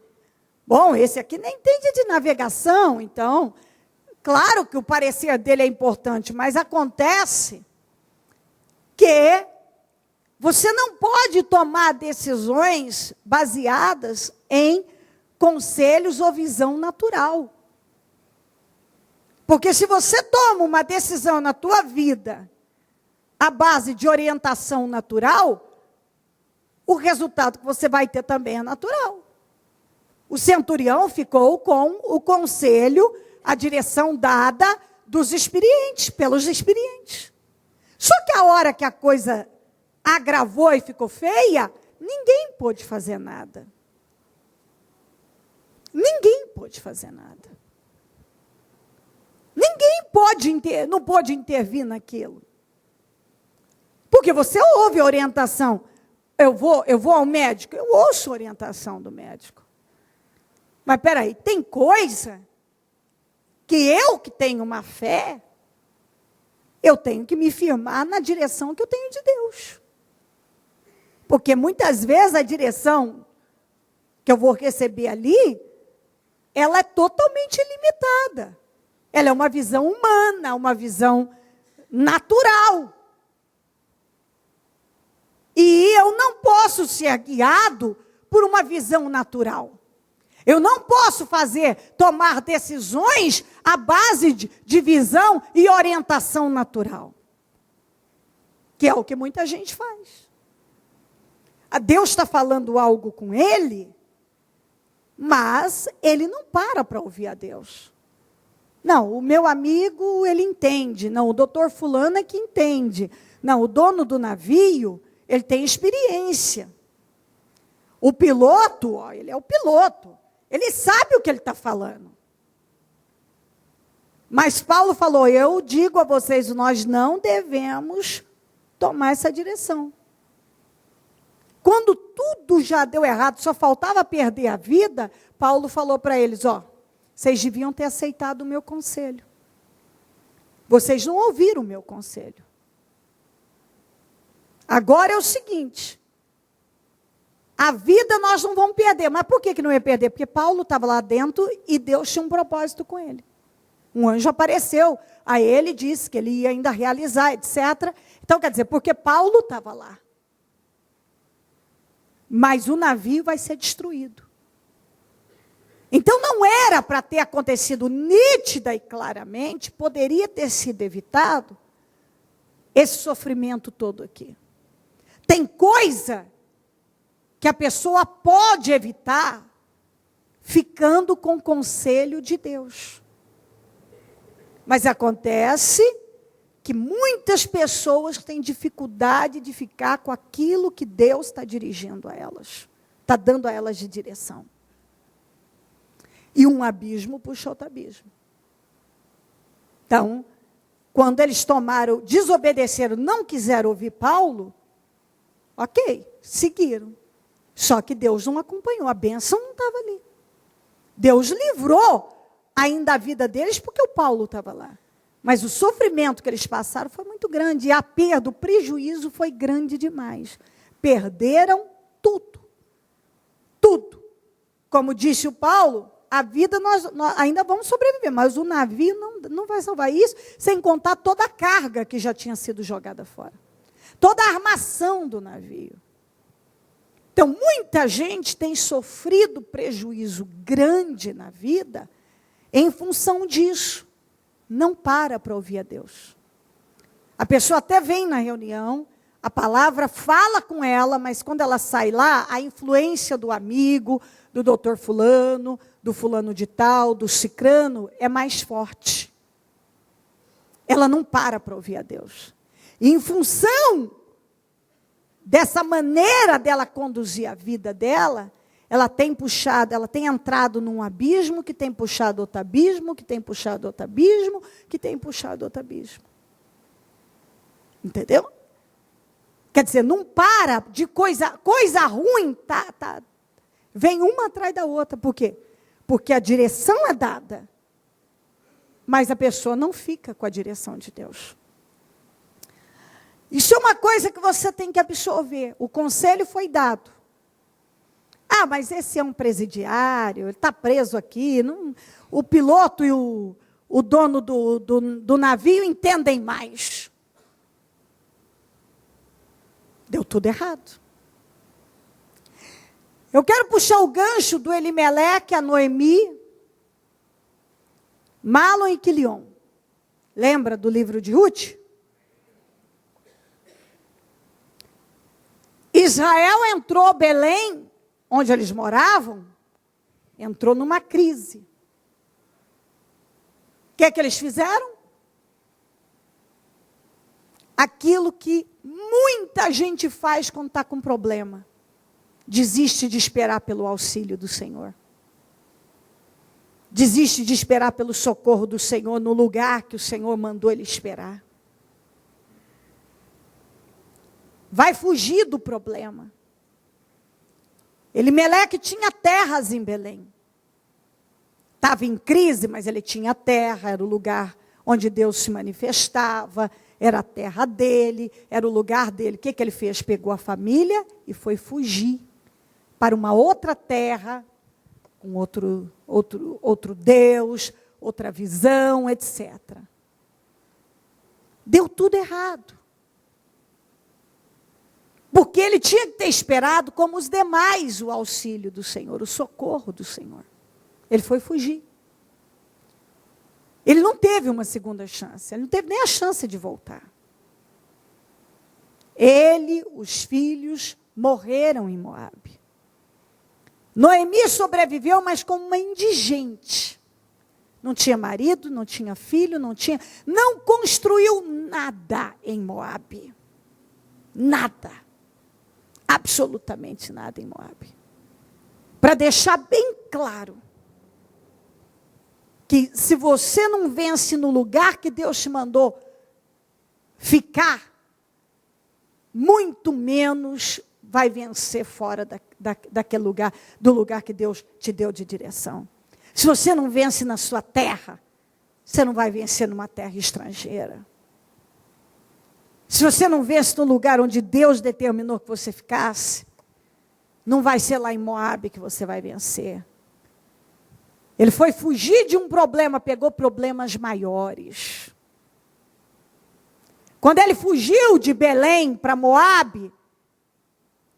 S1: Bom, esse aqui nem entende de navegação, então, claro que o parecer dele é importante, mas acontece que você não pode tomar decisões baseadas em conselhos ou visão natural. Porque se você toma uma decisão na tua vida à base de orientação natural, o resultado que você vai ter também é natural. O centurião ficou com o conselho, a direção dada dos experientes, pelos experientes. Só que a hora que a coisa agravou e ficou feia, ninguém pôde fazer nada. Ninguém pôde fazer nada. Ninguém não pôde intervir naquilo. Porque você ouve a orientação. Eu vou ao médico, eu ouço a orientação do médico. Mas peraí, tem coisa que eu que tenho uma fé, eu tenho que me firmar na direção que eu tenho de Deus. Porque muitas vezes a direção que eu vou receber ali, ela é totalmente limitada. Ela é uma visão humana, uma visão natural. E eu não posso ser guiado por uma visão natural. Eu não posso tomar decisões à base de visão e orientação natural. Que é o que muita gente faz. Deus está falando algo com ele, mas ele não para ouvir a Deus. Não, o meu amigo, ele entende. Não, o doutor fulano é que entende. Não, o dono do navio, ele tem experiência. O piloto, ele é o piloto. Ele sabe o que ele está falando. Mas Paulo falou, eu digo a vocês, nós não devemos tomar essa direção. Quando tudo já deu errado, só faltava perder a vida, Paulo falou para eles, vocês deviam ter aceitado o meu conselho. Vocês não ouviram o meu conselho. Agora é o seguinte, a vida nós não vamos perder. Mas por que não ia perder? Porque Paulo estava lá dentro e Deus tinha um propósito com ele. Um anjo apareceu a ele, disse que ele ia ainda realizar, etc. Então, quer dizer, porque Paulo estava lá. Mas o navio vai ser destruído. Então não era para ter acontecido nítida e claramente, poderia ter sido evitado esse sofrimento todo aqui. Tem coisa que a pessoa pode evitar ficando com o conselho de Deus. Mas acontece que muitas pessoas têm dificuldade de ficar com aquilo que Deus está dirigindo a elas, está dando a elas de direção. E um abismo puxa outro abismo. Então, quando eles desobedeceram, não quiseram ouvir Paulo, ok, seguiram. Só que Deus não acompanhou, a bênção não estava ali. Deus livrou ainda a vida deles porque o Paulo estava lá. Mas o sofrimento que eles passaram foi muito grande. E a perda, o prejuízo foi grande demais. Perderam tudo. Tudo. Como disse o Paulo, a vida nós ainda vamos sobreviver, mas o navio não vai salvar isso, sem contar toda a carga que já tinha sido jogada fora. Toda a armação do navio. Então, muita gente tem sofrido prejuízo grande na vida em função disso. Não para ouvir a Deus. A pessoa até vem na reunião, a palavra fala com ela, mas quando ela sai lá, a influência do amigo, do doutor fulano, do fulano de tal, do cicrano, é mais forte. Ela não para ouvir a Deus. E em função dessa maneira dela conduzir a vida dela, ela tem puxado, ela tem entrado num abismo, que tem puxado outro abismo, que tem puxado outro abismo, que tem puxado outro abismo. Entendeu? Quer dizer, não para de coisa ruim, vem uma atrás da outra. Por quê? Porque a direção é dada, mas a pessoa não fica com a direção de Deus. Isso é uma coisa que você tem que absorver. O conselho foi dado. Ah, mas esse é um presidiário, ele está preso aqui. O piloto e o dono do navio entendem mais. Deu tudo errado. Eu quero puxar o gancho do Elimeleque, a Noemi, Malom e Quilion. Lembra do livro de Ruth? Israel entrou Belém, onde eles moravam, entrou numa crise. O que é que eles fizeram? Aquilo que muita gente faz quando está com problema. Desiste de esperar pelo auxílio do Senhor. Desiste de esperar pelo socorro do Senhor no lugar que o Senhor mandou ele esperar. Vai fugir do problema. Elimeleque tinha terras em Belém. Estava em crise, mas ele tinha terra, era o lugar onde Deus se manifestava, era a terra dele, era o lugar dele. O que ele fez? Pegou a família e foi fugir para uma outra terra, com outro Deus, outra visão, etc. Deu tudo errado. Porque ele tinha que ter esperado, como os demais, o auxílio do Senhor, o socorro do Senhor. Ele foi fugir. Ele não teve uma segunda chance, ele não teve nem a chance de voltar. Ele, os filhos, morreram em Moabe. Noemi sobreviveu, mas como uma indigente. Não tinha marido, não tinha filho, não construiu nada em Moabe. Nada. Absolutamente nada em Moabe. Para deixar bem claro que se você não vence no lugar que Deus te mandou ficar, muito menos vai vencer fora daquele lugar, do lugar que Deus te deu de direção. Se você não vence na sua terra, você não vai vencer numa terra estrangeira. Se você não vence no lugar onde Deus determinou que você ficasse, não vai ser lá em Moabe que você vai vencer. Ele foi fugir de um problema, pegou problemas maiores. Quando ele fugiu de Belém para Moabe,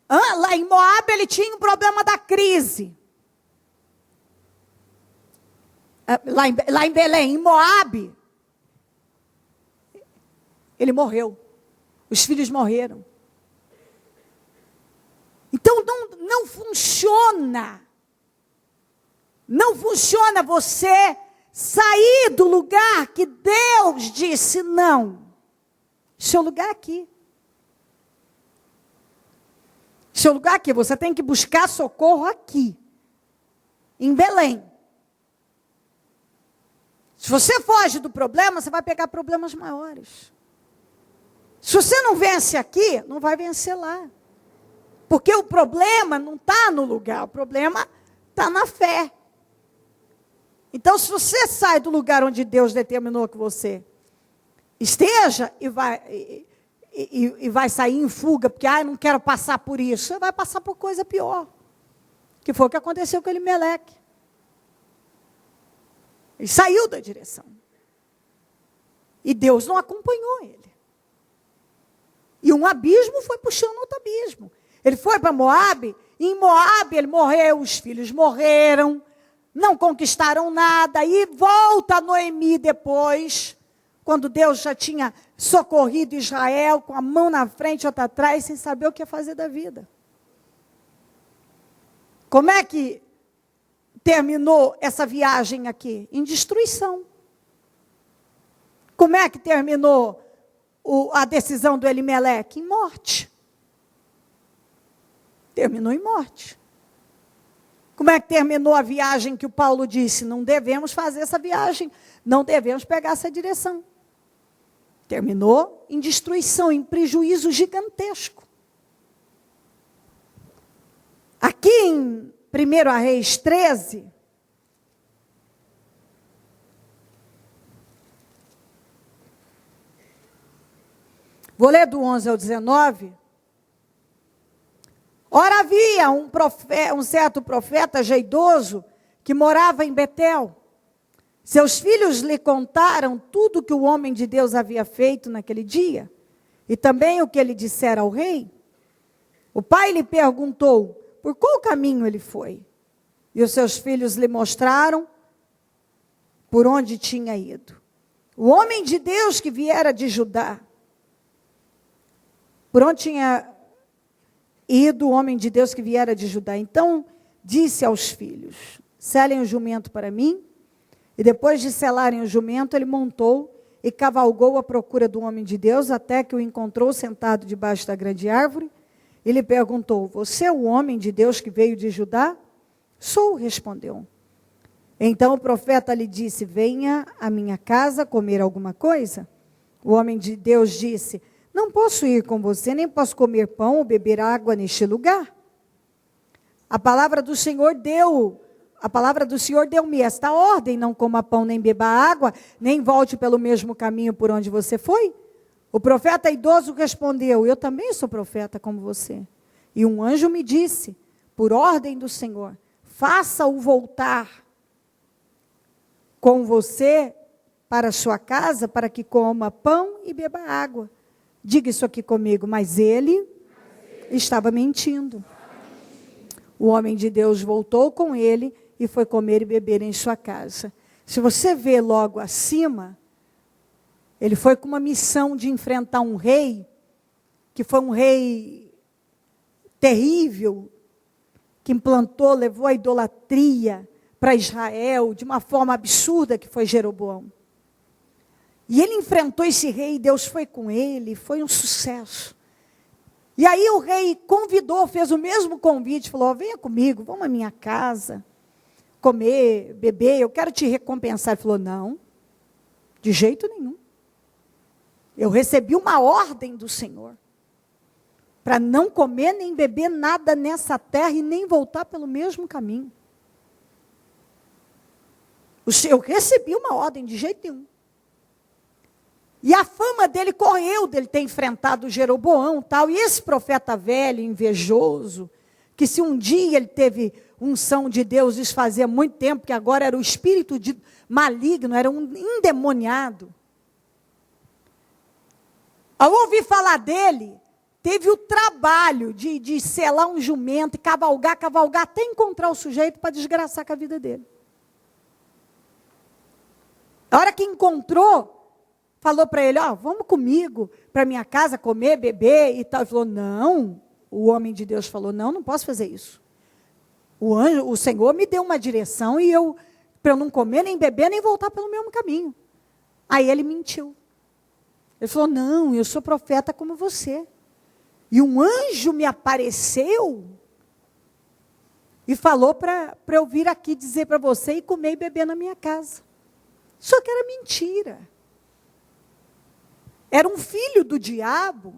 S1: lá em Moabe ele tinha um problema da crise. lá em Belém, em Moabe, ele morreu. Os filhos morreram. Então não funciona. Não funciona você sair do lugar que Deus disse não. Seu lugar aqui. Seu lugar aqui. Você tem que buscar socorro aqui. Em Belém. Se você foge do problema, você vai pegar problemas maiores. Se você não vence aqui, não vai vencer lá. Porque o problema não está no lugar, o problema está na fé. Então, se você sai do lugar onde Deus determinou que você esteja e vai sair em fuga, porque eu não quero passar por isso, você vai passar por coisa pior. Que foi o que aconteceu com Elimeleque. Ele saiu da direção. E Deus não acompanhou ele. E um abismo foi puxando outro abismo. Ele foi para Moabe, e em Moabe ele morreu, os filhos morreram, não conquistaram nada, e volta a Noemi depois, quando Deus já tinha socorrido Israel, com a mão na frente e outra atrás, sem saber o que ia fazer da vida. Como é que terminou essa viagem aqui? Em destruição. Como é que terminou a decisão do Elimeleque? Em morte. Terminou em morte. Como é que terminou a viagem que o Paulo disse? Não devemos fazer essa viagem, não devemos pegar essa direção. Terminou em destruição, em prejuízo gigantesco. Aqui em 1 Reis 13, vou ler do 11 ao 19. Ora, havia um certo profeta já idoso que morava em Betel. Seus filhos lhe contaram tudo que o homem de Deus havia feito naquele dia, e também o que ele dissera ao rei. O pai lhe perguntou por qual caminho ele foi, e os seus filhos lhe mostraram por onde tinha ido. O homem de Deus que viera de Judá, por onde tinha ido o homem de Deus que viera de Judá. Então disse aos filhos: selem o jumento para mim. E depois de selarem o jumento, ele montou e cavalgou à procura do homem de Deus, até que o encontrou sentado debaixo da grande árvore. E lhe perguntou: você é o homem de Deus que veio de Judá? Sou, respondeu. Então o profeta lhe disse: venha à minha casa comer alguma coisa. O homem de Deus disse: não posso ir com você, nem posso comer pão ou beber água neste lugar. A palavra do Senhor deu-me esta ordem: não coma pão, nem beba água, nem volte pelo mesmo caminho por onde você foi. O profeta idoso respondeu: eu também sou profeta como você. E um anjo me disse, por ordem do Senhor: faça-o voltar com você para a sua casa, para que coma pão e beba água. Diga isso aqui comigo: mas ele estava mentindo. O homem de Deus voltou com ele e foi comer e beber em sua casa. Se você vê logo acima, ele foi com uma missão de enfrentar um rei, que foi um rei terrível, que levou a idolatria para Israel de uma forma absurda, que foi Jeroboão. E ele enfrentou esse rei, Deus foi com ele, foi um sucesso. E aí o rei convidou, fez o mesmo convite, falou: venha comigo, vamos à minha casa, comer, beber, eu quero te recompensar. Ele falou: não, de jeito nenhum. Eu recebi uma ordem do Senhor, para não comer nem beber nada nessa terra e nem voltar pelo mesmo caminho. Eu recebi uma ordem, de jeito nenhum. E a fama dele correu, dele ter enfrentado Jeroboão, tal. E esse profeta velho, invejoso, que se um dia ele teve unção de Deus, isso fazia muito tempo, que agora era o espírito maligno, era um endemoniado. Ao ouvir falar dele, teve o trabalho de selar um jumento, e cavalgar, até encontrar o sujeito para desgraçar com a vida dele. A hora que encontrou, falou para ele, vamos comigo para minha casa comer, beber e tal. Ele falou, não. O homem de Deus falou, não posso fazer isso. O Senhor me deu uma direção para eu não comer, nem beber, nem voltar pelo mesmo caminho. Aí ele mentiu. Ele falou, não, eu sou profeta como você. E um anjo me apareceu e falou para eu vir aqui dizer para você e comer e beber na minha casa. Só que era mentira. Era um filho do diabo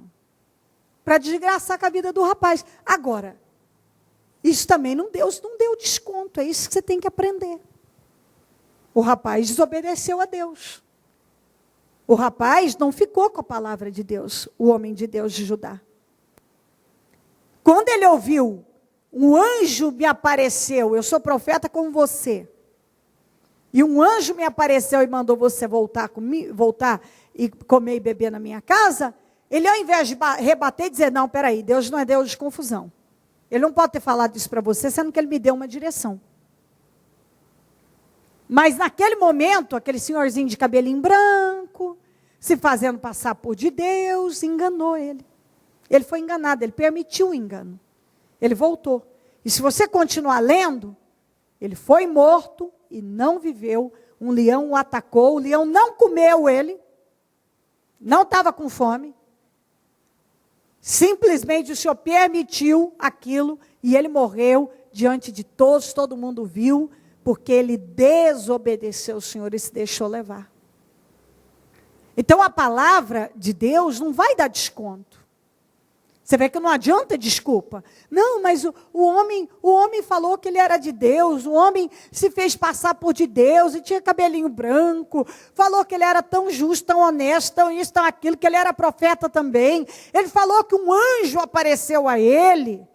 S1: para desgraçar com a vida do rapaz. Agora, isso também Deus não deu desconto. É isso que você tem que aprender. O rapaz desobedeceu a Deus. O rapaz não ficou com a palavra de Deus, o homem de Deus de Judá. Quando ele ouviu, um anjo me apareceu, eu sou profeta como você. E um anjo me apareceu e mandou você voltar e comer e beber na minha casa. Ele, ao invés de rebater e dizer, não, peraí, Deus não é Deus de confusão. Ele não pode ter falado isso para você, sendo que ele me deu uma direção. Mas naquele momento, aquele senhorzinho de cabelinho branco, se fazendo passar por de Deus, enganou ele. Ele foi enganado, ele permitiu o engano. Ele voltou. E se você continuar lendo, ele foi morto e não viveu. Um leão o atacou, o leão não comeu ele, não estava com fome. Simplesmente o Senhor permitiu aquilo e ele morreu diante de todos, todo mundo viu, porque ele desobedeceu ao Senhor e se deixou levar. Então a palavra de Deus não vai dar desconto. Você vê que não adianta desculpa. Não, mas o homem falou que ele era de Deus, o homem se fez passar por de Deus e tinha cabelinho branco, falou que ele era tão justo, tão honesto, tão isso, tão aquilo, que ele era profeta também. Ele falou que um anjo apareceu a ele.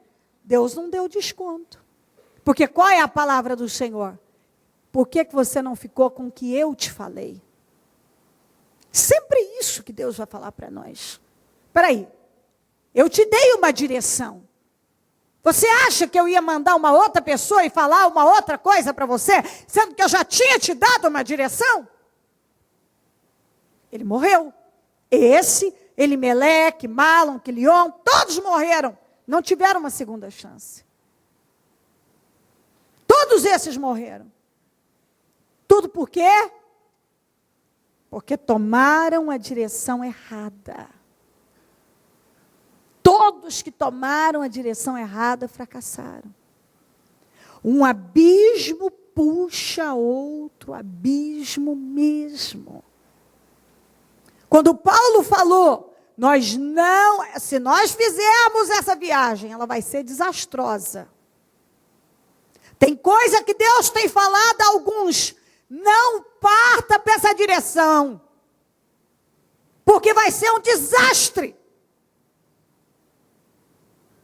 S1: Deus não deu desconto. Porque qual é a palavra do Senhor? Por que você não ficou com o que eu te falei? Sempre isso que Deus vai falar para nós. Espera aí. Eu te dei uma direção. Você acha que eu ia mandar uma outra pessoa e falar uma outra coisa para você, sendo que eu já tinha te dado uma direção? Ele morreu. Elimeleque, Malom, Quilion, todos morreram. Não tiveram uma segunda chance. Todos esses morreram. Tudo por quê? Porque tomaram a direção errada. Todos que tomaram a direção errada fracassaram. Um abismo puxa outro abismo mesmo. Quando Paulo falou, se nós fizermos essa viagem, ela vai ser desastrosa. Tem coisa que Deus tem falado a alguns, não parta para essa direção, porque vai ser um desastre.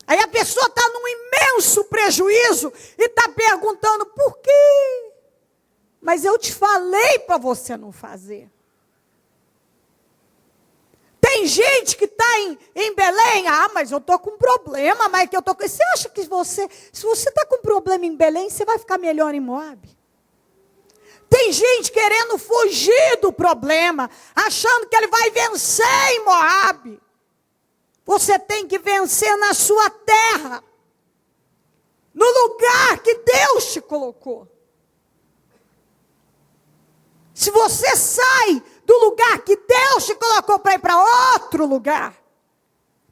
S1: Aí a pessoa está num imenso prejuízo e está perguntando, por quê? Mas eu te falei para você não fazer. Tem gente que está em Belém, mas eu estou com problema, mas que eu estou com... Você acha que se você está com problema em Belém, você vai ficar melhor em Moabe? Tem gente querendo fugir do problema, achando que ele vai vencer em Moabe. Você tem que vencer na sua terra, no lugar que Deus te colocou. Se você sai do lugar que Deus te colocou para ir para outro lugar,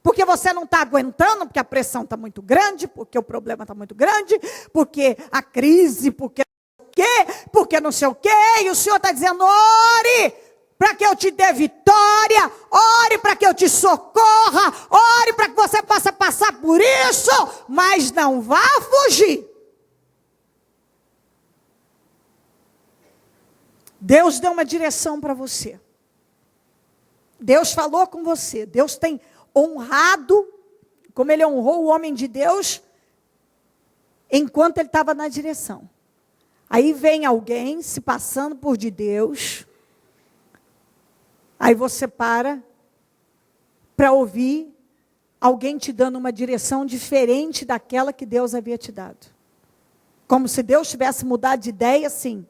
S1: porque você não está aguentando, porque a pressão está muito grande, porque o problema está muito grande, porque a crise, porque não sei o quê, e o Senhor está dizendo, ore para que eu te dê vitória, ore para que eu te socorra, ore para que você possa passar por isso, mas não vá fugir. Deus deu uma direção para você. Deus falou com você. Deus tem honrado, como Ele honrou o homem de Deus, enquanto ele estava na direção. Aí vem alguém se passando por de Deus. Aí você para ouvir alguém te dando uma direção diferente daquela que Deus havia te dado. Como se Deus tivesse mudado de ideia, assim.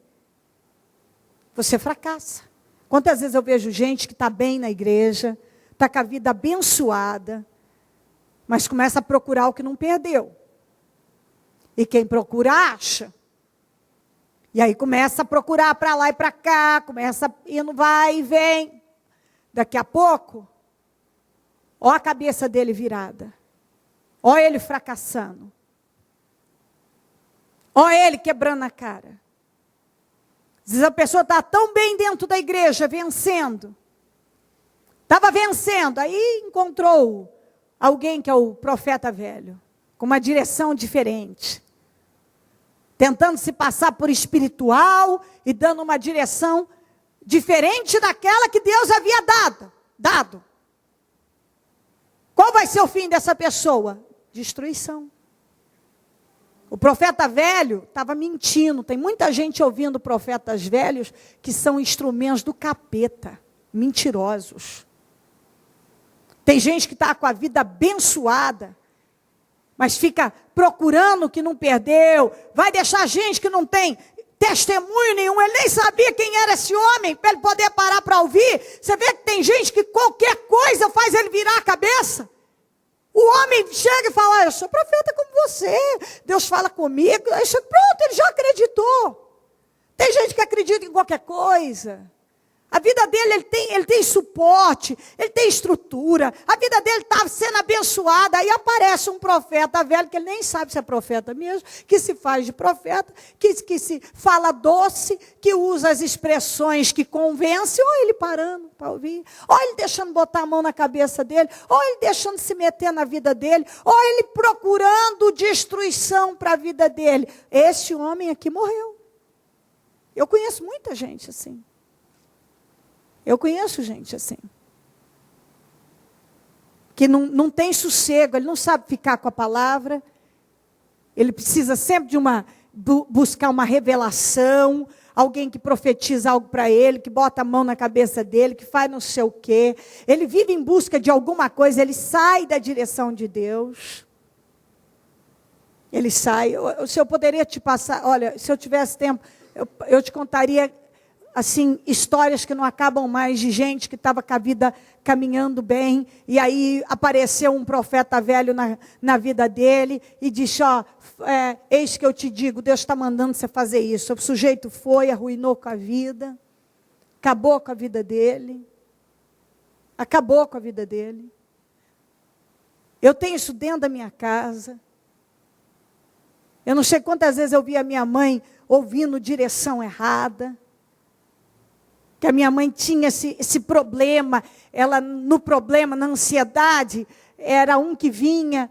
S1: você fracassa. Quantas vezes eu vejo gente que está bem na igreja, está com a vida abençoada, mas começa a procurar o que não perdeu. E quem procura, acha. E aí começa a procurar para lá e para cá, começa indo, vai e vem. Daqui a pouco, ó a cabeça dele virada. Ó ele fracassando. Ó ele quebrando a cara. Às vezes a pessoa está tão bem dentro da igreja, vencendo. Estava vencendo, aí encontrou alguém que é o profeta velho, com uma direção diferente. Tentando se passar por espiritual e dando uma direção diferente daquela que Deus havia dado. Qual vai ser o fim dessa pessoa? Destruição. O profeta velho estava mentindo. Tem muita gente ouvindo profetas velhos que são instrumentos do capeta, mentirosos. Tem gente que está com a vida abençoada, mas fica procurando o que não perdeu. Vai deixar gente que não tem testemunho nenhum. Ele nem sabia quem era esse homem, para ele poder parar para ouvir. Você vê que tem gente que qualquer coisa faz ele virar a cabeça. O homem chega e fala, eu sou profeta como você, Deus fala comigo. Pronto, ele já acreditou. Tem gente que acredita em qualquer coisa. A vida dele, ele tem suporte, ele tem estrutura, a vida dele está sendo abençoada. Aí aparece um profeta velho, que ele nem sabe se é profeta mesmo, que se faz de profeta, que se fala doce, que usa as expressões que convencem, ou ele parando para ouvir, ou ele deixando botar a mão na cabeça dele, ou ele deixando se meter na vida dele, ou ele procurando destruição para a vida dele. Esse homem aqui morreu. Eu conheço muita gente assim. Eu conheço gente assim, que não tem sossego, ele não sabe ficar com a palavra, ele precisa sempre buscar uma revelação, alguém que profetiza algo para ele, que bota a mão na cabeça dele, que faz não sei o quê. Ele vive em busca de alguma coisa, ele sai da direção de Deus. Ele sai. Se eu poderia te passar, olha, se eu tivesse tempo, eu te contaria assim, histórias que não acabam mais, de gente que estava com a vida caminhando bem, e aí apareceu um profeta velho na vida dele, e disse, eis que eu te digo, Deus está mandando você fazer isso. O sujeito foi, arruinou com a vida, acabou com a vida dele, Eu tenho isso dentro da minha casa. Eu não sei quantas vezes eu vi a minha mãe ouvindo direção errada, que a minha mãe tinha esse problema, ela na ansiedade, era um que vinha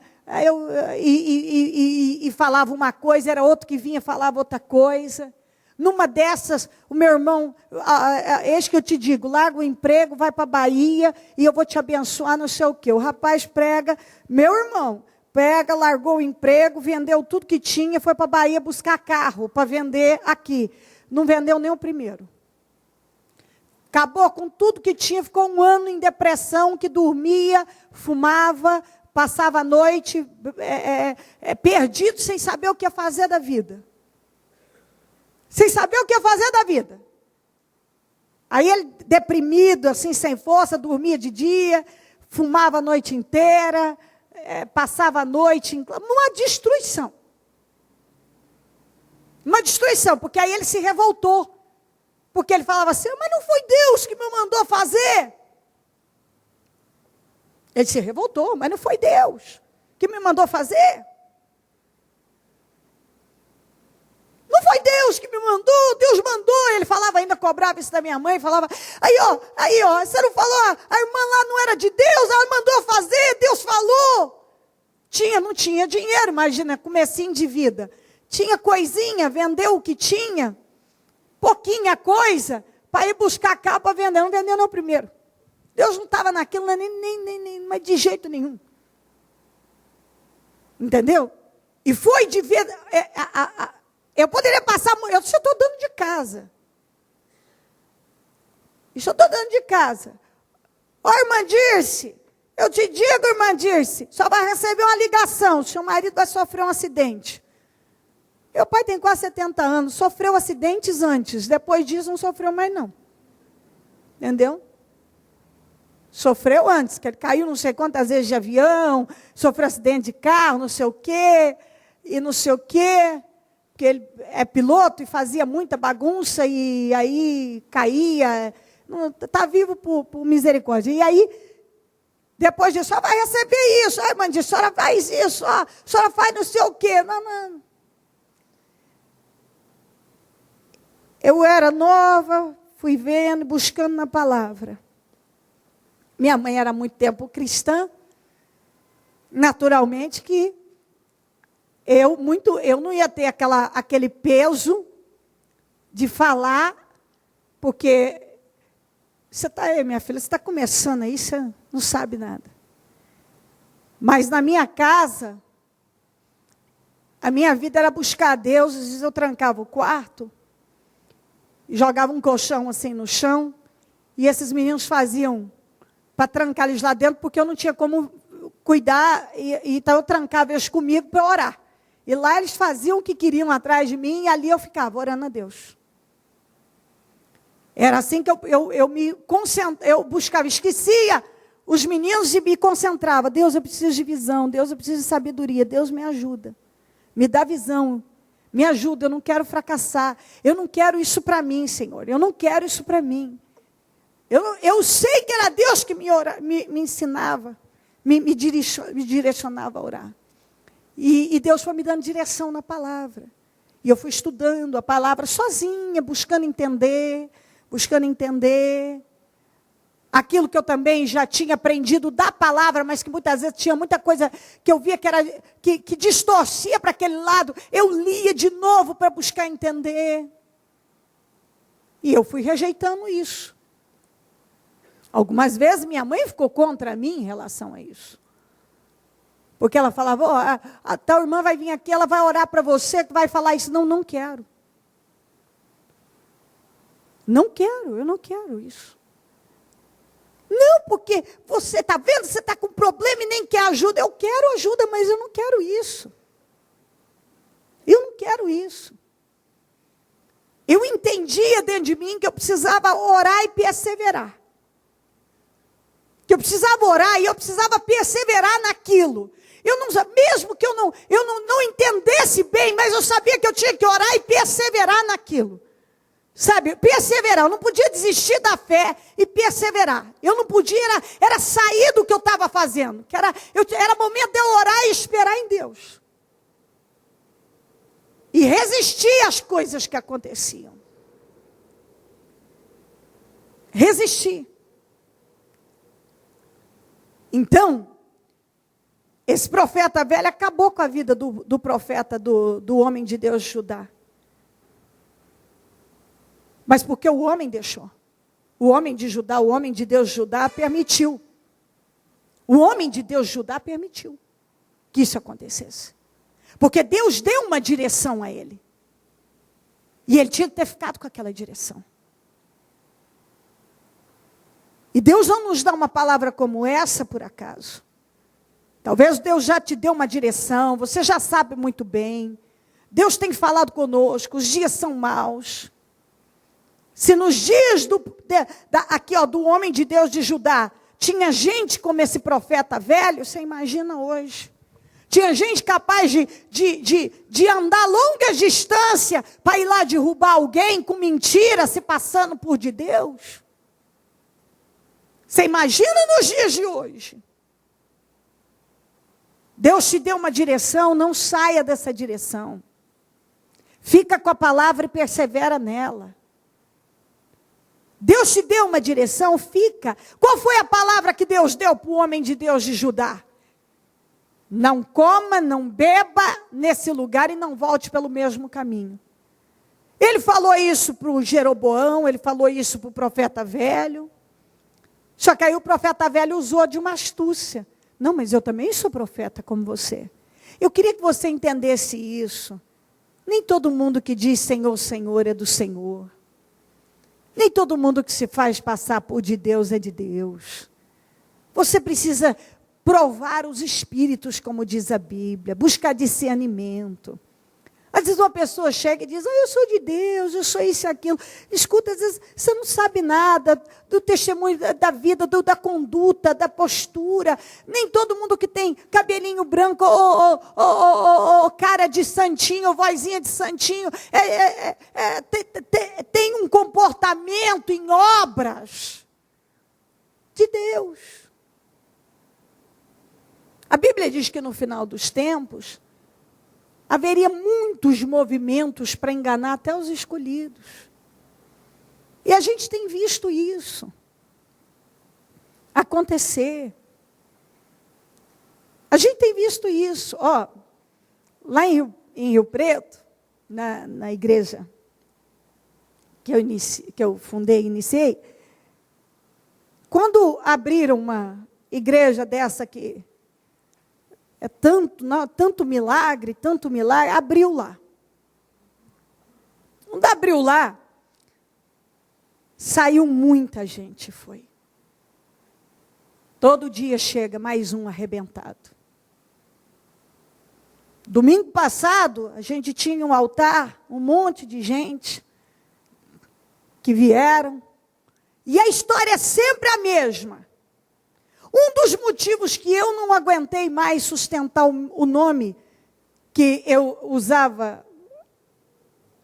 S1: e falava uma coisa, era outro que vinha e falava outra coisa. Numa dessas, o meu irmão, eis que eu te digo, larga o emprego, vai para a Bahia e eu vou te abençoar, não sei o quê. O rapaz prega, meu irmão, largou o emprego, vendeu tudo que tinha, foi para a Bahia buscar carro para vender aqui. Não vendeu nem o primeiro. Acabou com tudo que tinha, ficou um ano em depressão, que dormia, fumava, passava a noite perdido, sem saber o que ia fazer da vida. Aí ele, deprimido, assim, sem força, dormia de dia, fumava a noite inteira, passava a noite numa destruição. Porque aí ele se revoltou. Porque ele falava assim, mas não foi Deus que me mandou fazer. Ele se revoltou, mas não foi Deus que me mandou fazer. Não foi Deus que me mandou, Deus mandou. Ele falava, ainda cobrava isso da minha mãe, falava, aí ó, você não falou, a irmã lá não era de Deus, ela mandou fazer, Deus falou. Não tinha dinheiro, imagina, comecinho de vida. Tinha coisinha, vendeu o que tinha. Pouquinha coisa, para ir buscar carro para vender. Não vendeu não primeiro. Deus não estava naquilo, mas de jeito nenhum. Entendeu? E foi de ver... eu poderia passar... Eu só estou dando de casa. Ó, irmã Dirce, eu te digo, irmã Dirce, só vai receber uma ligação, seu marido vai sofrer um acidente. Meu pai tem quase 70 anos, sofreu acidentes antes, depois disso não sofreu mais não. Entendeu? Sofreu antes, que ele caiu não sei quantas vezes de avião, sofreu acidente de carro, não sei o quê, e não sei o quê, porque ele é piloto e fazia muita bagunça, e aí caía, está vivo por misericórdia. E aí, depois disso, só vai receber isso, ai, mãe, a senhora faz isso, a senhora faz não sei o quê. Não. Eu era nova, fui vendo, buscando na palavra. Minha mãe era há muito tempo cristã, naturalmente que eu não ia ter aquele peso de falar, porque você está aí, minha filha, você está começando aí, você não sabe nada. Mas na minha casa, a minha vida era buscar a Deus, às vezes eu trancava o quarto, jogava um colchão assim no chão, e esses meninos faziam para trancar eles lá dentro, porque eu não tinha como cuidar, então eu trancava eles comigo para orar. E lá eles faziam o que queriam atrás de mim, e ali eu ficava orando a Deus. Era assim que eu me concentrava, eu buscava, esquecia os meninos e me concentrava. Deus, eu preciso de visão, Deus, eu preciso de sabedoria, Deus me ajuda, me dá visão, me ajuda, eu não quero fracassar, eu não quero isso para mim, Senhor, eu não quero isso para mim. Eu sei que era Deus que me ensinava, me direcionava a orar. E Deus foi me dando direção na palavra. E eu fui estudando a palavra sozinha, buscando entender aquilo que eu também já tinha aprendido da palavra, mas que muitas vezes tinha muita coisa que eu via que distorcia para aquele lado. Eu lia de novo para buscar entender. E eu fui rejeitando isso. Algumas vezes minha mãe ficou contra mim em relação a isso. Porque ela falava, a tal irmã vai vir aqui, ela vai orar para você, que vai falar isso. Não quero. Não quero, eu não quero isso. Não, porque você está vendo, você está com problema e nem quer ajuda. Eu quero ajuda, mas eu não quero isso. Eu não quero isso. Eu entendia dentro de mim que eu precisava orar e perseverar. Que eu precisava orar e eu precisava perseverar naquilo. Eu não, mesmo que eu não entendesse bem, mas eu sabia que eu tinha que orar e perseverar naquilo. Sabe, perseverar, eu não podia desistir da fé e perseverar. Eu não podia, era sair do que eu estava fazendo. Era momento de eu orar e esperar em Deus. E resistir às coisas que aconteciam. Resistir. Então, esse profeta velho acabou com a vida do profeta, do homem de Deus Judá. Mas porque o homem deixou. O homem de Judá, o homem de Deus Judá permitiu. O homem de Deus Judá permitiu que isso acontecesse. Porque Deus deu uma direção a ele. E ele tinha que ter ficado com aquela direção. E Deus não nos dá uma palavra como essa por acaso. Talvez Deus já te deu uma direção, você já sabe muito bem. Deus tem falado conosco, os dias são maus. Se nos dias do homem de Deus de Judá, tinha gente como esse profeta velho, você imagina hoje. Tinha gente capaz de andar longas distâncias para ir lá derrubar alguém com mentira, se passando por de Deus. Você imagina nos dias de hoje. Deus te deu uma direção, não saia dessa direção. Fica com a palavra e persevera nela. Deus te deu uma direção, fica. Qual foi a palavra que Deus deu para o homem de Deus de Judá? Não coma, não beba nesse lugar e não volte pelo mesmo caminho. Ele falou isso para o Jeroboão, ele falou isso para o profeta velho. Só que aí o profeta velho usou de uma astúcia. Não, mas eu também sou profeta como você. Eu queria que você entendesse isso. Nem todo mundo que diz Senhor, Senhor é do Senhor. Nem todo mundo que se faz passar por de Deus é de Deus. Você precisa provar os espíritos, como diz a Bíblia. Buscar discernimento. Às vezes uma pessoa chega e diz, eu sou de Deus, eu sou isso e aquilo. Escuta, às vezes você não sabe nada do testemunho da vida, da conduta, da postura. Nem todo mundo que tem cabelinho branco ou cara de santinho, ou vozinha de santinho, tem um comportamento em obras de Deus. A Bíblia diz que no final dos tempos, haveria muitos movimentos para enganar até os escolhidos. E a gente tem visto isso acontecer. A gente tem visto isso. Lá em Rio Preto, na igreja que eu fundei e iniciei, quando abriram uma igreja dessa que é tanto milagre, abriu lá. Quando abriu lá, saiu muita gente, foi. Todo dia chega mais um arrebentado. Domingo passado, a gente tinha um altar, um monte de gente que vieram. E a história é sempre a mesma. Um dos motivos que eu não aguentei mais sustentar o nome que eu usava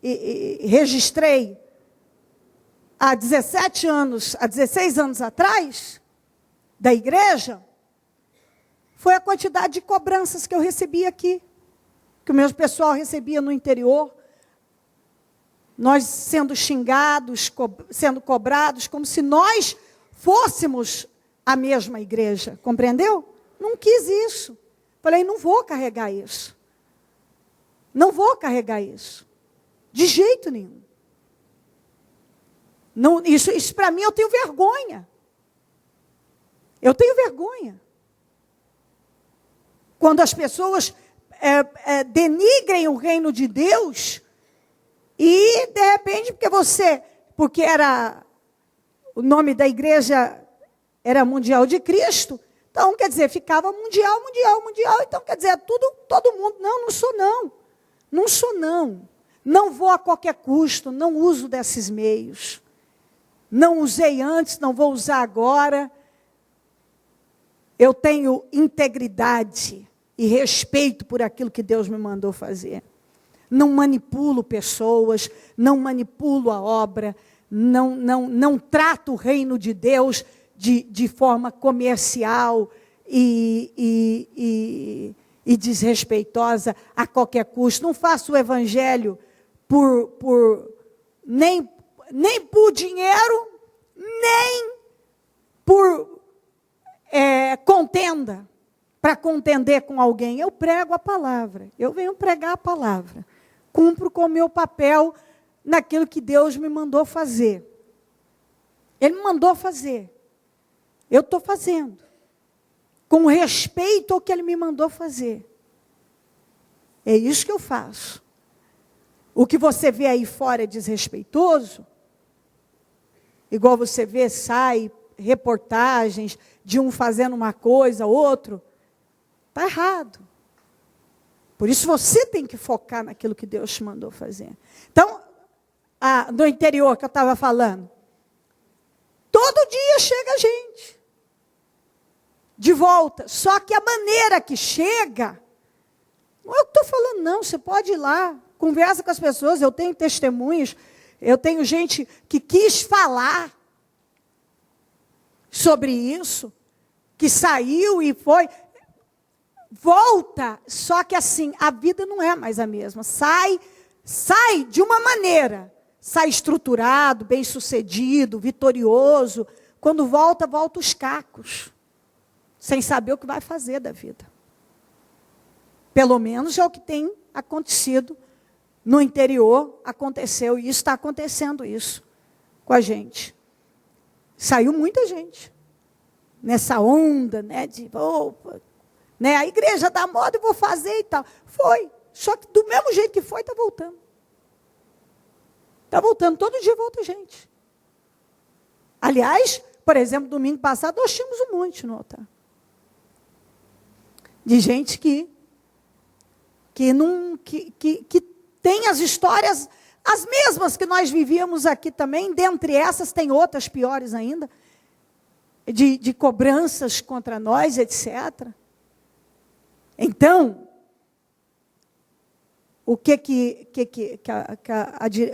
S1: e registrei há 16 anos atrás, da igreja, foi a quantidade de cobranças que eu recebi aqui, que o meu pessoal recebia no interior, nós sendo xingados, sendo cobrados, como se nós fôssemos a mesma igreja, compreendeu? Não quis isso. Falei, não vou carregar isso. Não vou carregar isso. De jeito nenhum. Não, isso para mim eu tenho vergonha. Eu tenho vergonha. Quando as pessoas denigrem o reino de Deus e, de repente, porque era o nome da igreja era Mundial de Cristo, então, quer dizer, ficava mundial, então, quer dizer, todo mundo, não sou não, não vou a qualquer custo, não uso desses meios, não usei antes, não vou usar agora, eu tenho integridade e respeito por aquilo que Deus me mandou fazer, não manipulo pessoas, não manipulo a obra, não trato o reino de Deus de forma comercial e desrespeitosa a qualquer custo. Não faço o evangelho nem por dinheiro, nem por contenda, para contender com alguém. Eu prego a palavra, eu venho pregar a palavra. Cumpro com o meu papel naquilo que Deus me mandou fazer. Ele me mandou fazer. Eu estou fazendo, com respeito ao que Ele me mandou fazer. É isso que eu faço. O que você vê aí fora é desrespeitoso, igual você vê, sai reportagens de um fazendo uma coisa, outro, está errado. Por isso você tem que focar naquilo que Deus te mandou fazer. Então, no interior que eu estava falando, todo dia chega gente de volta. Só que a maneira que chega, não é o que estou falando, não. Você pode ir lá, conversa com as pessoas. Eu tenho testemunhos, eu tenho gente que quis falar sobre isso, que saiu e foi. Volta, só que assim, a vida não é mais a mesma. Sai de uma maneira. Sai estruturado, bem-sucedido, vitorioso. Quando volta os cacos. Sem saber o que vai fazer da vida. Pelo menos é o que tem acontecido no interior. Aconteceu, e está acontecendo isso com a gente. Saiu muita gente. Nessa onda, né, a igreja da moda eu vou fazer e tal. Foi. Só que do mesmo jeito que foi, está voltando. Está voltando, todo dia volta gente. Aliás, por exemplo, domingo passado, nós tínhamos um monte no altar. De gente que tem as histórias, as mesmas que nós vivíamos aqui também, dentre essas tem outras piores ainda, de cobranças contra nós, etc. Então,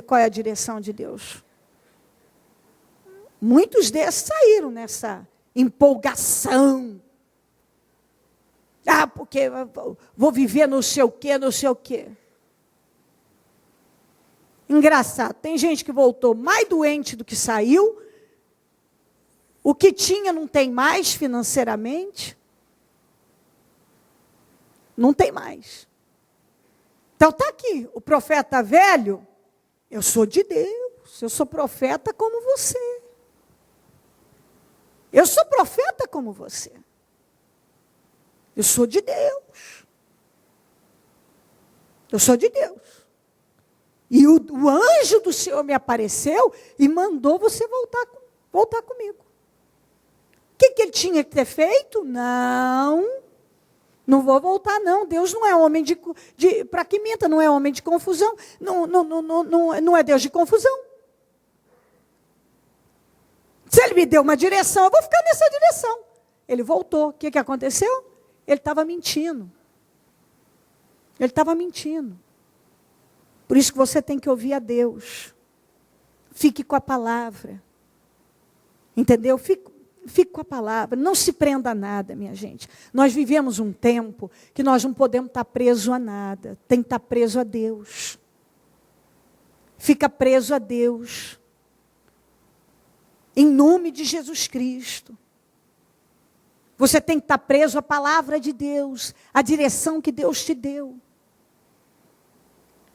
S1: qual é a direção de Deus? Muitos desses saíram nessa empolgação. Porque vou viver não sei o quê, não sei o quê. Engraçado, tem gente que voltou mais doente do que saiu. O que tinha não tem mais financeiramente. Não tem mais. Então está aqui, o profeta velho, eu sou de Deus, eu sou profeta como você. Eu sou profeta como você. Eu sou de Deus. Eu sou de Deus. E o anjo do Senhor me apareceu e mandou você voltar comigo. O que ele tinha que ter feito? Não vou voltar, não. Deus não é homem para que minta, não é homem de confusão. Não é Deus de confusão. Se ele me deu uma direção, eu vou ficar nessa direção. Ele voltou. O que aconteceu? Ele estava mentindo. Ele estava mentindo. Por isso que você tem que ouvir a Deus. Fique com a palavra. Entendeu? Fique com a palavra. Não se prenda a nada, minha gente. Nós vivemos um tempo que nós não podemos estar presos a nada. Tem que estar preso a Deus. Fica preso a Deus. Em nome de Jesus Cristo. Você tem que estar preso à palavra de Deus, à direção que Deus te deu.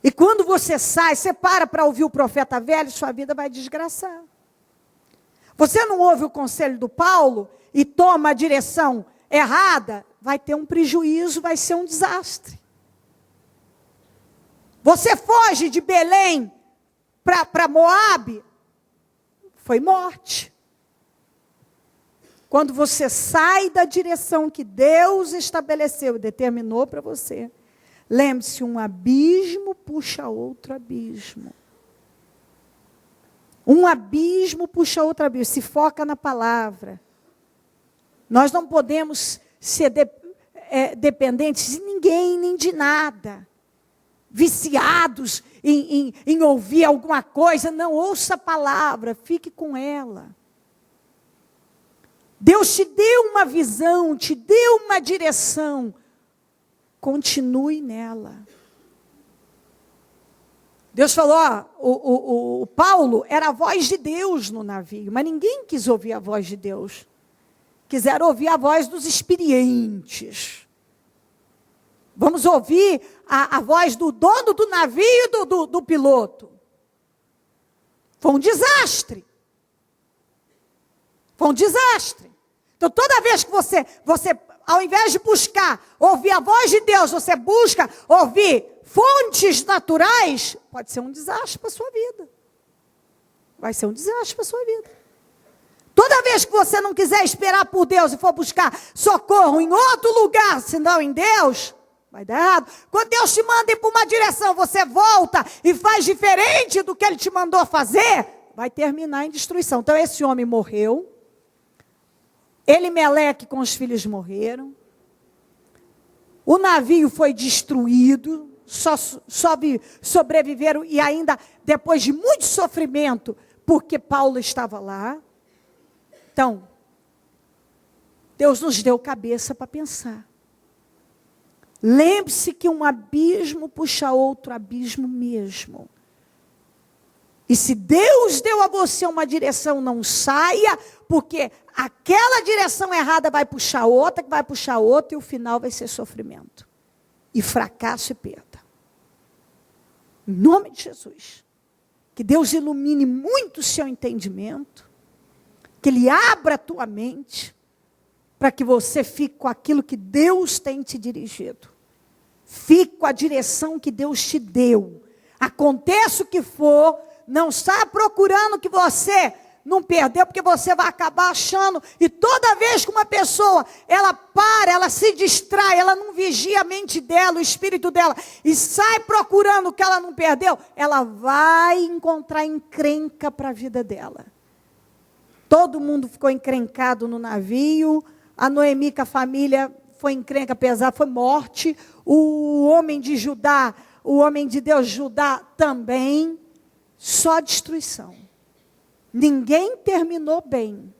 S1: E quando você sai, você para ouvir o profeta velho, sua vida vai desgraçar. Você não ouve o conselho do Paulo e toma a direção errada, vai ter um prejuízo, vai ser um desastre. Você foge de Belém para Moabe, foi morte. Quando você sai da direção que Deus estabeleceu e determinou para você, lembre-se, um abismo puxa outro abismo. Um abismo puxa outro abismo. Se foca na palavra. Nós não podemos ser dependentes de ninguém, nem de nada. Viciados em ouvir alguma coisa. Não, ouça a palavra, fique com ela. Deus te deu uma visão, te deu uma direção. Continue nela. Deus falou, o Paulo era a voz de Deus no navio, mas ninguém quis ouvir a voz de Deus. Quiseram ouvir a voz dos experientes. Vamos ouvir a voz do dono do navio e do piloto. Foi um desastre. Foi um desastre. Então, toda vez que você, ao invés de buscar ouvir a voz de Deus, você busca ouvir fontes naturais, pode ser um desastre para a sua vida. Vai ser um desastre para a sua vida. Toda vez que você não quiser esperar por Deus e for buscar socorro em outro lugar, senão em Deus, vai dar errado. Quando Deus te manda ir para uma direção, você volta e faz diferente do que Ele te mandou fazer, vai terminar em destruição. Então, esse homem morreu. Elimeleque com os filhos morreram. O navio foi destruído. Só sobreviveram e ainda depois de muito sofrimento, porque Paulo estava lá. Então, Deus nos deu cabeça para pensar. Lembre-se que um abismo puxa outro abismo mesmo. E se Deus deu a você uma direção, não saia, porque aquela direção errada vai puxar outra, que vai puxar outra, e o final vai ser sofrimento. E fracasso e perda. Em nome de Jesus. Que Deus ilumine muito o seu entendimento. Que Ele abra a tua mente. Para que você fique com aquilo que Deus tem te dirigido. Fique com a direção que Deus te deu. Aconteça o que for, não está procurando que você não perdeu, porque você vai acabar achando. E toda vez que uma pessoa, ela se distrai, ela não vigia a mente dela, o espírito dela, e sai procurando o que ela não perdeu, ela vai encontrar encrenca para a vida dela. Todo mundo ficou encrencado no navio. A Noemi com a família foi encrenca pesada, foi morte. O homem de Judá, o homem de Deus Judá também, só destruição. Ninguém terminou bem.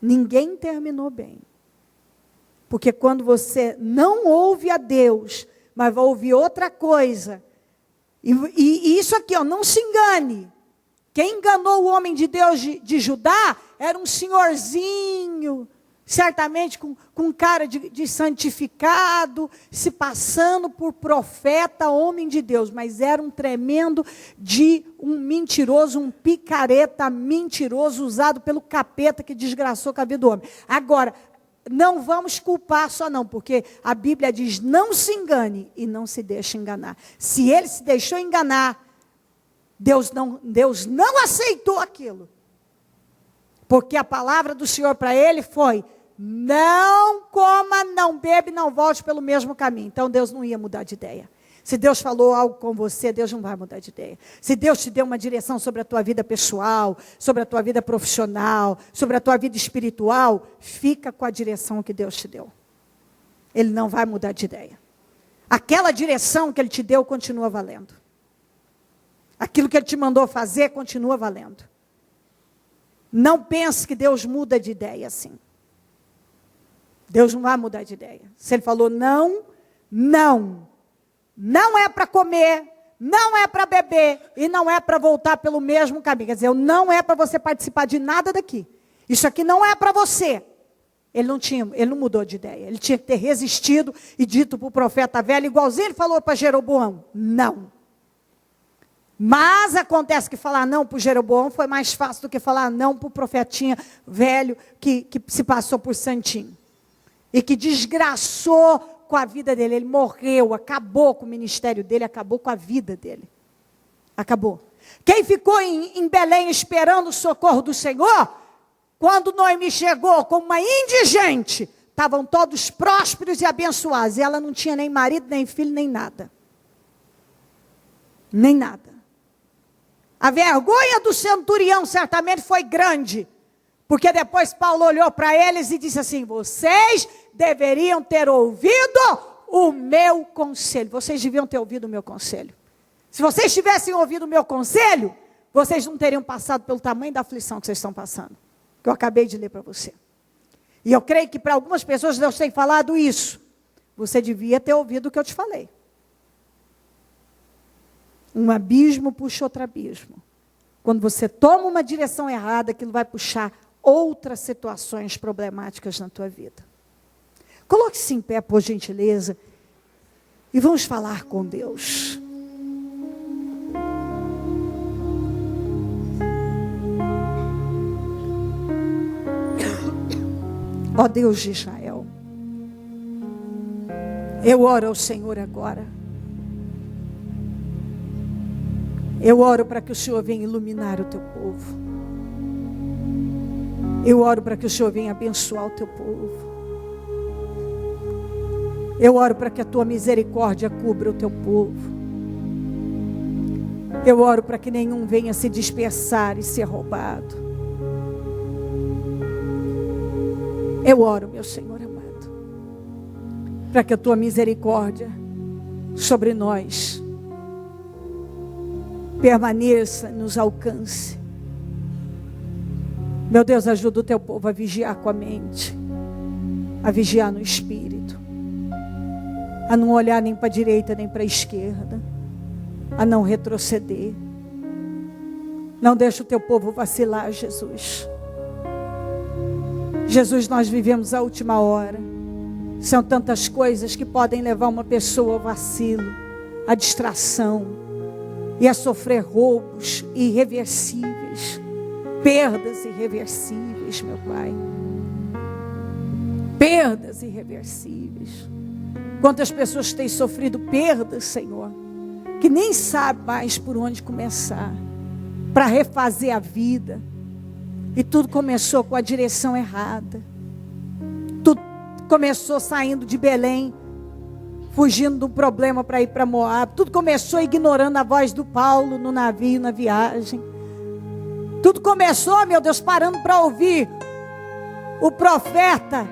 S1: Ninguém terminou bem. Porque quando você não ouve a Deus, mas vai ouvir outra coisa, e isso aqui, não se engane. Quem enganou o homem de Deus de Judá era um senhorzinho, certamente com cara de santificado, se passando por profeta, homem de Deus, mas era um tremendo um mentiroso, um picareta mentiroso, usado pelo capeta que desgraçou com a vida do homem. Agora, não vamos culpar só não, porque a Bíblia diz, não se engane e não se deixe enganar. Se ele se deixou enganar, Deus não aceitou aquilo. Porque a palavra do Senhor para ele foi, não coma, não bebe, não volte pelo mesmo caminho. Então Deus não ia mudar de ideia. Se Deus falou algo com você, Deus não vai mudar de ideia. Se Deus te deu uma direção sobre a tua vida pessoal, sobre a tua vida profissional, sobre a tua vida espiritual, fica com a direção que Deus te deu. Ele não vai mudar de ideia. Aquela direção que Ele te deu continua valendo. Aquilo que Ele te mandou fazer continua valendo. Não pense que Deus muda de ideia assim. Deus não vai mudar de ideia. Se Ele falou não, não. Não é para comer, não é para beber e não é para voltar pelo mesmo caminho. Quer dizer, não é para você participar de nada daqui. Isso aqui não é para você. Ele não mudou de ideia. Ele tinha que ter resistido e dito para o profeta velho, igualzinho ele falou para Jeroboão, não. Mas acontece que falar não para o Jeroboão foi mais fácil do que falar não para o profetinha velho que se passou por santinho. E que desgraçou com a vida dele. Ele morreu, acabou com o ministério dele, acabou com a vida dele. Acabou. Quem ficou em Belém esperando o socorro do Senhor, quando Noemi chegou como uma indigente, estavam todos prósperos e abençoados. E ela não tinha nem marido, nem filho, nem nada. Nem nada. A vergonha do centurião certamente foi grande. Porque depois Paulo olhou para eles e disse assim, vocês deveriam ter ouvido o meu conselho. Vocês deviam ter ouvido o meu conselho. Se vocês tivessem ouvido o meu conselho, vocês não teriam passado pelo tamanho da aflição que vocês estão passando. Que eu acabei de ler para você. E eu creio que para algumas pessoas Deus tem falado isso. Você devia ter ouvido o que eu te falei. Um abismo puxa outro abismo. Quando você toma uma direção errada, aquilo vai puxar outras situações problemáticas na tua vida. Coloque-se em pé, por gentileza, e vamos falar com Deus. Ó Deus de Israel, eu oro ao Senhor agora. Eu oro para que o Senhor venha iluminar o teu povo. Eu oro para que o Senhor venha abençoar o teu povo. Eu oro para que a tua misericórdia cubra o teu povo. Eu oro para que nenhum venha se dispersar e ser roubado. Eu oro, meu Senhor amado, para que a tua misericórdia sobre nós permaneça, nos alcance. Meu Deus, ajuda o teu povo a vigiar com a mente, a vigiar no espírito, a não olhar nem para a direita nem para a esquerda, a não retroceder. Não deixa o teu povo vacilar, Jesus. Jesus, nós vivemos a última hora. São tantas coisas que podem levar uma pessoa ao vacilo, à distração e a sofrer roubos irreversíveis, perdas irreversíveis, meu Pai. Perdas irreversíveis. Quantas pessoas têm sofrido perdas, Senhor, que nem sabem mais por onde começar para refazer a vida, E tudo começou com a direção errada. Tudo começou saindo de Belém, fugindo de um problema para ir para Moab. Tudo começou ignorando a voz do Paulo no navio, na viagem. Tudo começou, meu Deus, parando para ouvir o profeta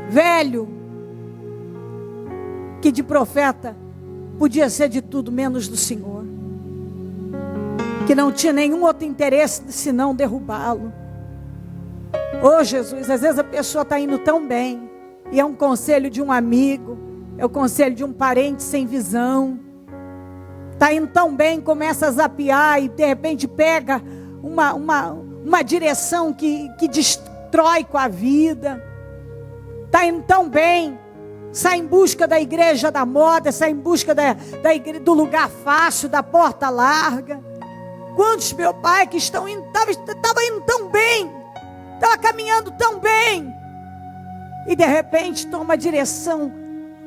S1: velho, que de profeta podia ser de tudo menos do Senhor, que não tinha nenhum outro interesse senão derrubá-lo. Oh Jesus, às vezes a pessoa está indo tão bem, e é um conselho de um amigo, é o conselho de um parente sem visão. Está indo tão bem, começa a zapear e de repente pega uma direção que destrói com a vida. Está indo tão bem, sai em busca da igreja da moda, sai em busca do lugar fácil, da porta larga. Quantos, meu Pai, que estava indo tão bem, estava caminhando tão bem, e de repente toma a direção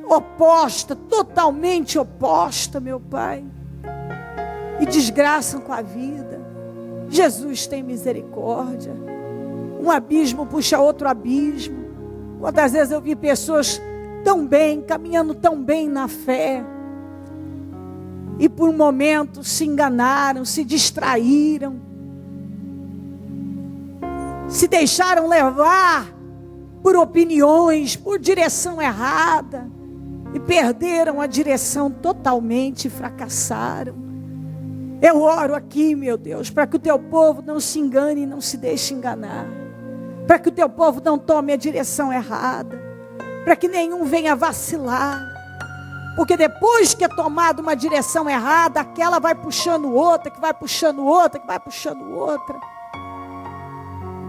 S1: oposta, totalmente oposta, meu Pai, e desgraçam com a vida. Jesus tem misericórdia. Um abismo puxa outro abismo. Quantas vezes eu vi pessoas tão bem, caminhando tão bem na fé, e por um momento se enganaram, se distraíram, se deixaram levar por opiniões, por direção errada, e perderam a direção totalmente e fracassaram. Eu oro aqui, meu Deus, para que o teu povo não se engane e não se deixe enganar, para que o teu povo não tome a direção errada, para que nenhum venha vacilar, porque depois que é tomada uma direção errada, aquela vai puxando outra, que vai puxando outra, que vai puxando outra,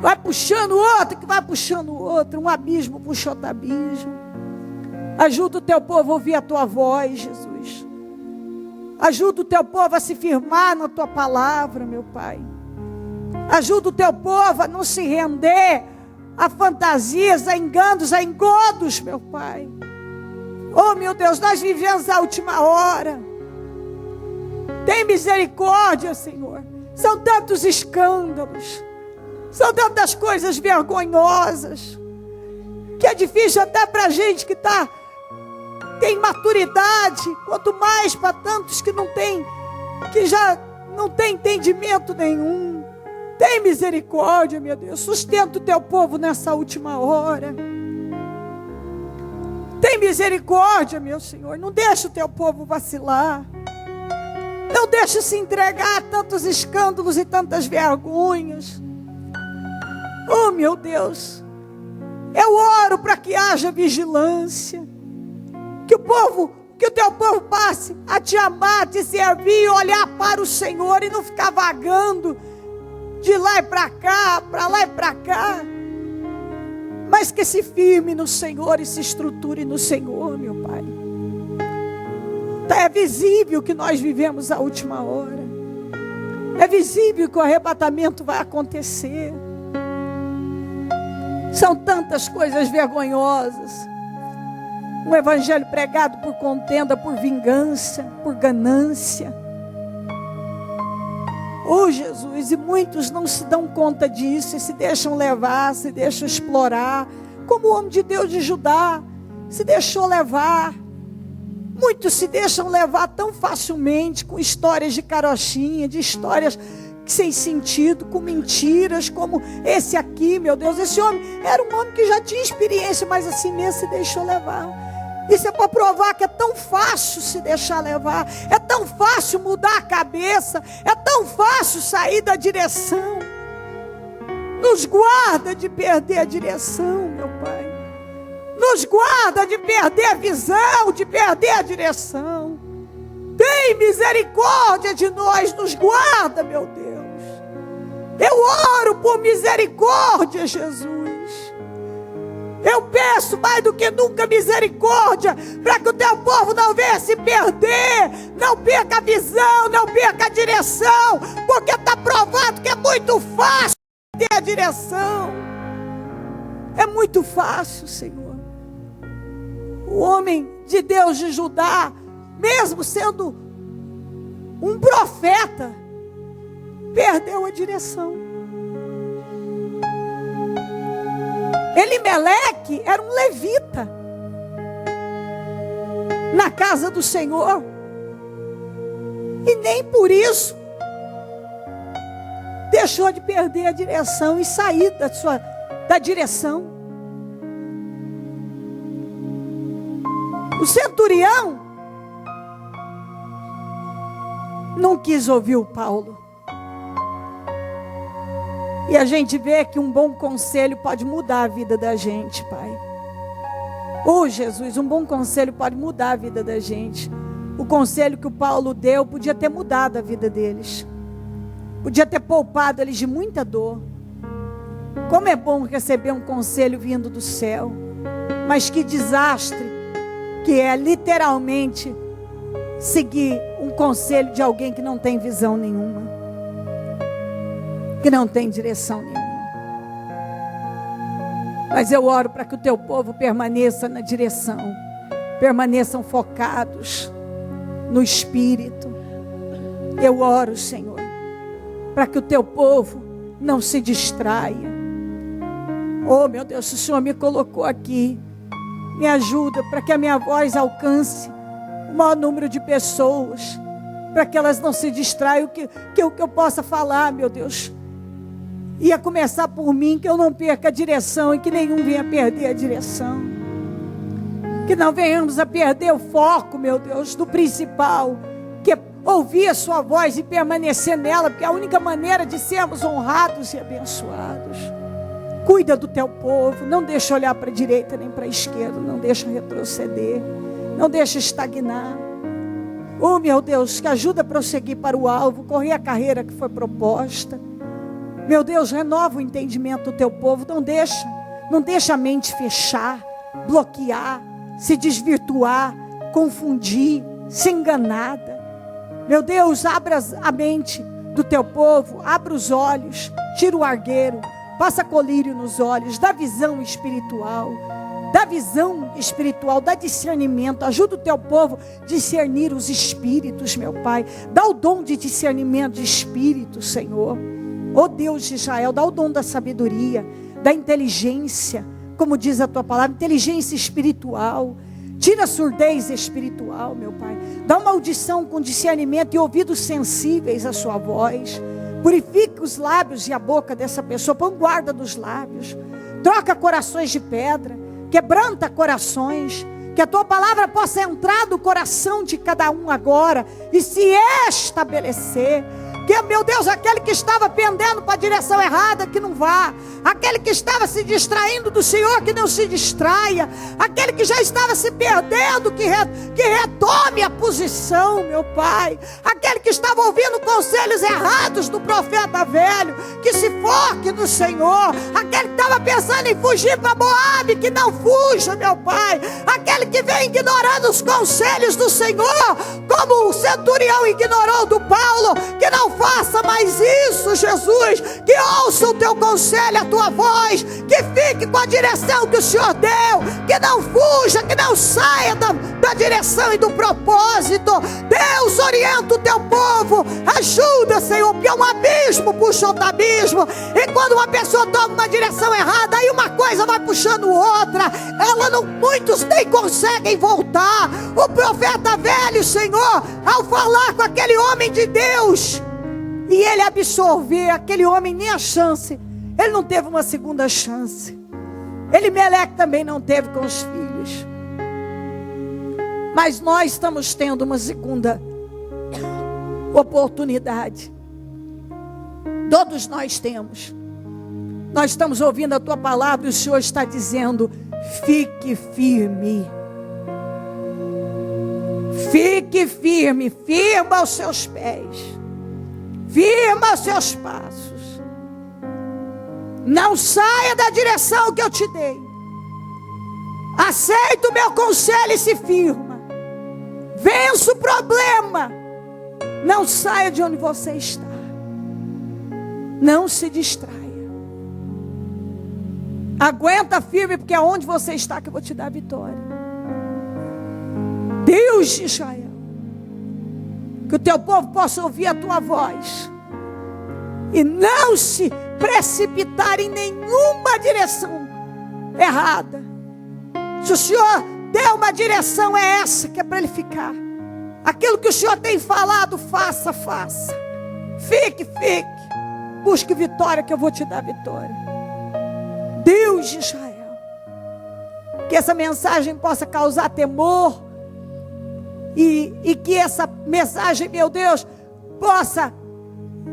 S1: vai puxando outra, que vai puxando outra. Um abismo puxa outro abismo. Ajuda o teu povo a ouvir a tua voz, Jesus. Ajuda o teu povo a se firmar na tua palavra, meu Pai. Ajuda o teu povo a não se render a fantasias, a enganos, a engodos, meu Pai. Oh, meu Deus, nós vivemos a última hora. Tem misericórdia, Senhor. São tantos escândalos, são tantas coisas vergonhosas, que é difícil até para a gente que tem maturidade, quanto mais para tantos que já não tem entendimento nenhum. Tem misericórdia, meu Deus. Sustenta o teu povo nessa última hora. Tem misericórdia, meu Senhor. Não deixa o teu povo vacilar. Não deixa se entregar a tantos escândalos e tantas vergonhas. Oh, meu Deus. Eu oro para que haja vigilância. Que o teu povo passe a te amar, te servir, olhar para o Senhor e não ficar vagando de lá e para cá, para lá e para cá. Mas que se firme no Senhor e se estruture no Senhor, meu Pai. É visível que nós vivemos a última hora. É visível que o arrebatamento vai acontecer. São tantas coisas vergonhosas. Um evangelho pregado por contenda, por vingança, por ganância. Oh, Jesus, e muitos não se dão conta disso e se deixam levar, se deixam explorar, como o homem de Deus de Judá se deixou levar. Muitos se deixam levar tão facilmente com histórias de carochinha, de histórias sem sentido, com mentiras, como esse aqui, meu Deus. Esse homem era um homem que já tinha experiência, mas assim mesmo se deixou levar. Isso é para provar que é tão fácil se deixar levar, é tão fácil mudar a cabeça, é tão fácil sair da direção. Nos guarda de perder a direção, meu Pai. Nos guarda de perder a visão, de perder a direção. Tem misericórdia de nós, nos guarda, meu Deus. Eu oro por misericórdia, Jesus. Eu peço mais do que nunca misericórdia, para que o teu povo não venha se perder, não perca a visão, não perca a direção, porque está provado que é muito fácil ter a direção. É muito fácil, Senhor. O homem de Deus de Judá, mesmo sendo um profeta, perdeu a direção. Elimeleque era um levita na casa do Senhor. E nem por isso deixou de perder a direção e sair da direção. O centurião não quis ouvir o Paulo. E a gente vê que um bom conselho pode mudar a vida da gente, Pai. Oh, Jesus, um bom conselho pode mudar a vida da gente. O conselho que o Paulo deu podia ter mudado a vida deles. Podia ter poupado eles de muita dor. Como é bom receber um conselho vindo do céu. Mas que desastre que é literalmente seguir um conselho de alguém que não tem visão nenhuma. Que não tem direção nenhuma. Mas eu oro para que o teu povo permaneça na direção. Permaneçam focados no Espírito. Eu oro, Senhor, para que o teu povo não se distraia. Oh, meu Deus, se o Senhor me colocou aqui, me ajuda para que a minha voz alcance o maior número de pessoas, para que elas não se distraiam, que eu possa falar, meu Deus. E a começar por mim, que eu não perca a direção e que nenhum venha perder a direção. Que não venhamos a perder o foco, meu Deus, do principal, que é ouvir a sua voz e permanecer nela, porque é a única maneira de sermos honrados e abençoados. Cuida do teu povo, não deixa olhar para a direita nem para a esquerda, não deixa retroceder, não deixa estagnar. Oh, meu Deus, que ajuda a prosseguir para o alvo, correr a carreira que foi proposta. Meu Deus, renova o entendimento do teu povo, não deixa a mente fechar, bloquear, se desvirtuar, confundir, ser enganada. Meu Deus, abra a mente do teu povo, abra os olhos, tira o argueiro, passa colírio nos olhos, dá visão espiritual, dá discernimento, ajuda o teu povo a discernir os espíritos, meu Pai, dá o dom de discernimento de espírito, Senhor. Ó Deus de Israel, dá o dom da sabedoria, da inteligência, como diz a tua palavra, inteligência espiritual. Tira a surdez espiritual, meu Pai. Dá uma audição com discernimento e ouvidos sensíveis à sua voz. Purifica os lábios e a boca dessa pessoa. Põe guarda nos lábios. Troca corações de pedra. Quebranta corações. Que a tua palavra possa entrar no coração de cada um agora e se estabelecer. Que, meu Deus, aquele que estava pendendo para a direção errada, que não vá. Aquele que estava se distraindo do Senhor, que não se distraia. Aquele que já estava se perdendo, que retome a posição, meu Pai. Aquele que estava ouvindo conselhos errados do profeta velho, que se foque no Senhor. Aquele que estava pensando em fugir para Moabe, que não fuja, meu Pai. Aquele que vem ignorando os conselhos do Senhor, como o centurião ignorou do Paulo, que não faça mais isso, Jesus. Que ouça o teu conselho, a tua voz, que fique com a direção que o Senhor deu, que não fuja, que não saia da direção e do propósito. Deus, orienta o teu povo, ajuda, Senhor, porque um abismo puxa outro abismo, e quando uma pessoa toma uma direção errada, aí uma coisa vai puxando outra, muitos nem conseguem voltar. O profeta velho, Senhor, ao falar com aquele homem de Deus, e ele absorver, aquele homem nem a chance, ele não teve uma segunda chance. Elimeleque também não teve com os filhos. Mas nós estamos tendo uma segunda oportunidade. Todos nós temos. Nós estamos ouvindo a tua palavra e o Senhor está dizendo: fique firme. Fique firme, firma os seus pés. Firma os seus passos. Não saia da direção que eu te dei. Aceita o meu conselho e se firma. Vença o problema. Não saia de onde você está. Não se distraia. Aguenta firme, porque é onde você está que eu vou te dar a vitória. Deus de Israel, que o teu povo possa ouvir a tua voz e não se precipitar em nenhuma direção errada. Se o Senhor deu uma direção, é essa que é para ele ficar. Aquilo que o Senhor tem falado, faça, faça. Fique, fique. Busque vitória, que eu vou te dar vitória. Deus de Israel. Que essa mensagem possa causar temor. E que essa mensagem, meu Deus, possa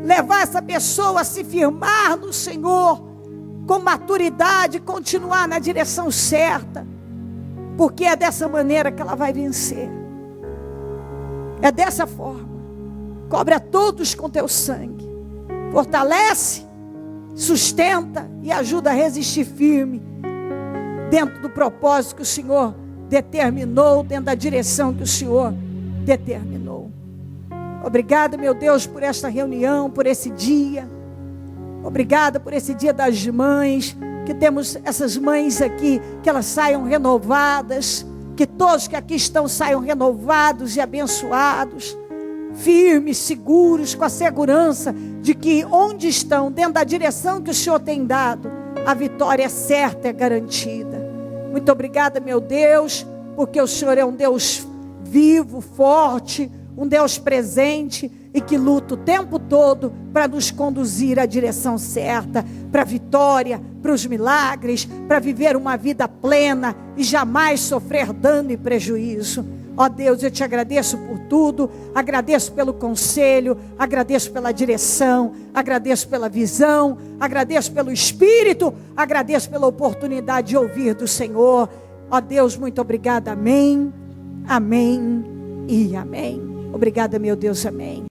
S1: levar essa pessoa a se firmar no Senhor com maturidade, continuar na direção certa, porque é dessa maneira que ela vai vencer. É dessa forma. Cobre a todos com teu sangue, fortalece, sustenta e ajuda a resistir firme dentro do propósito que o Senhor determinou, dentro da direção que o Senhor determinou. Obrigada, meu Deus, por esta reunião, por esse dia. Obrigada por esse dia das mães, que temos essas mães aqui, que elas saiam renovadas, que todos que aqui estão saiam renovados e abençoados, firmes, seguros, com a segurança de que onde estão, dentro da direção que o Senhor tem dado, a vitória é certa, é garantida. Muito obrigada, meu Deus, porque o Senhor é um Deus vivo, forte, um Deus presente e que luta o tempo todo para nos conduzir à direção certa, para a vitória, para os milagres, para viver uma vida plena e jamais sofrer dano e prejuízo. Ó Deus, eu te agradeço por tudo, agradeço pelo conselho, agradeço pela direção, agradeço pela visão, agradeço pelo Espírito, agradeço pela oportunidade de ouvir do Senhor. Ó Deus, muito obrigada, amém, amém e amém. Obrigada, meu Deus, amém.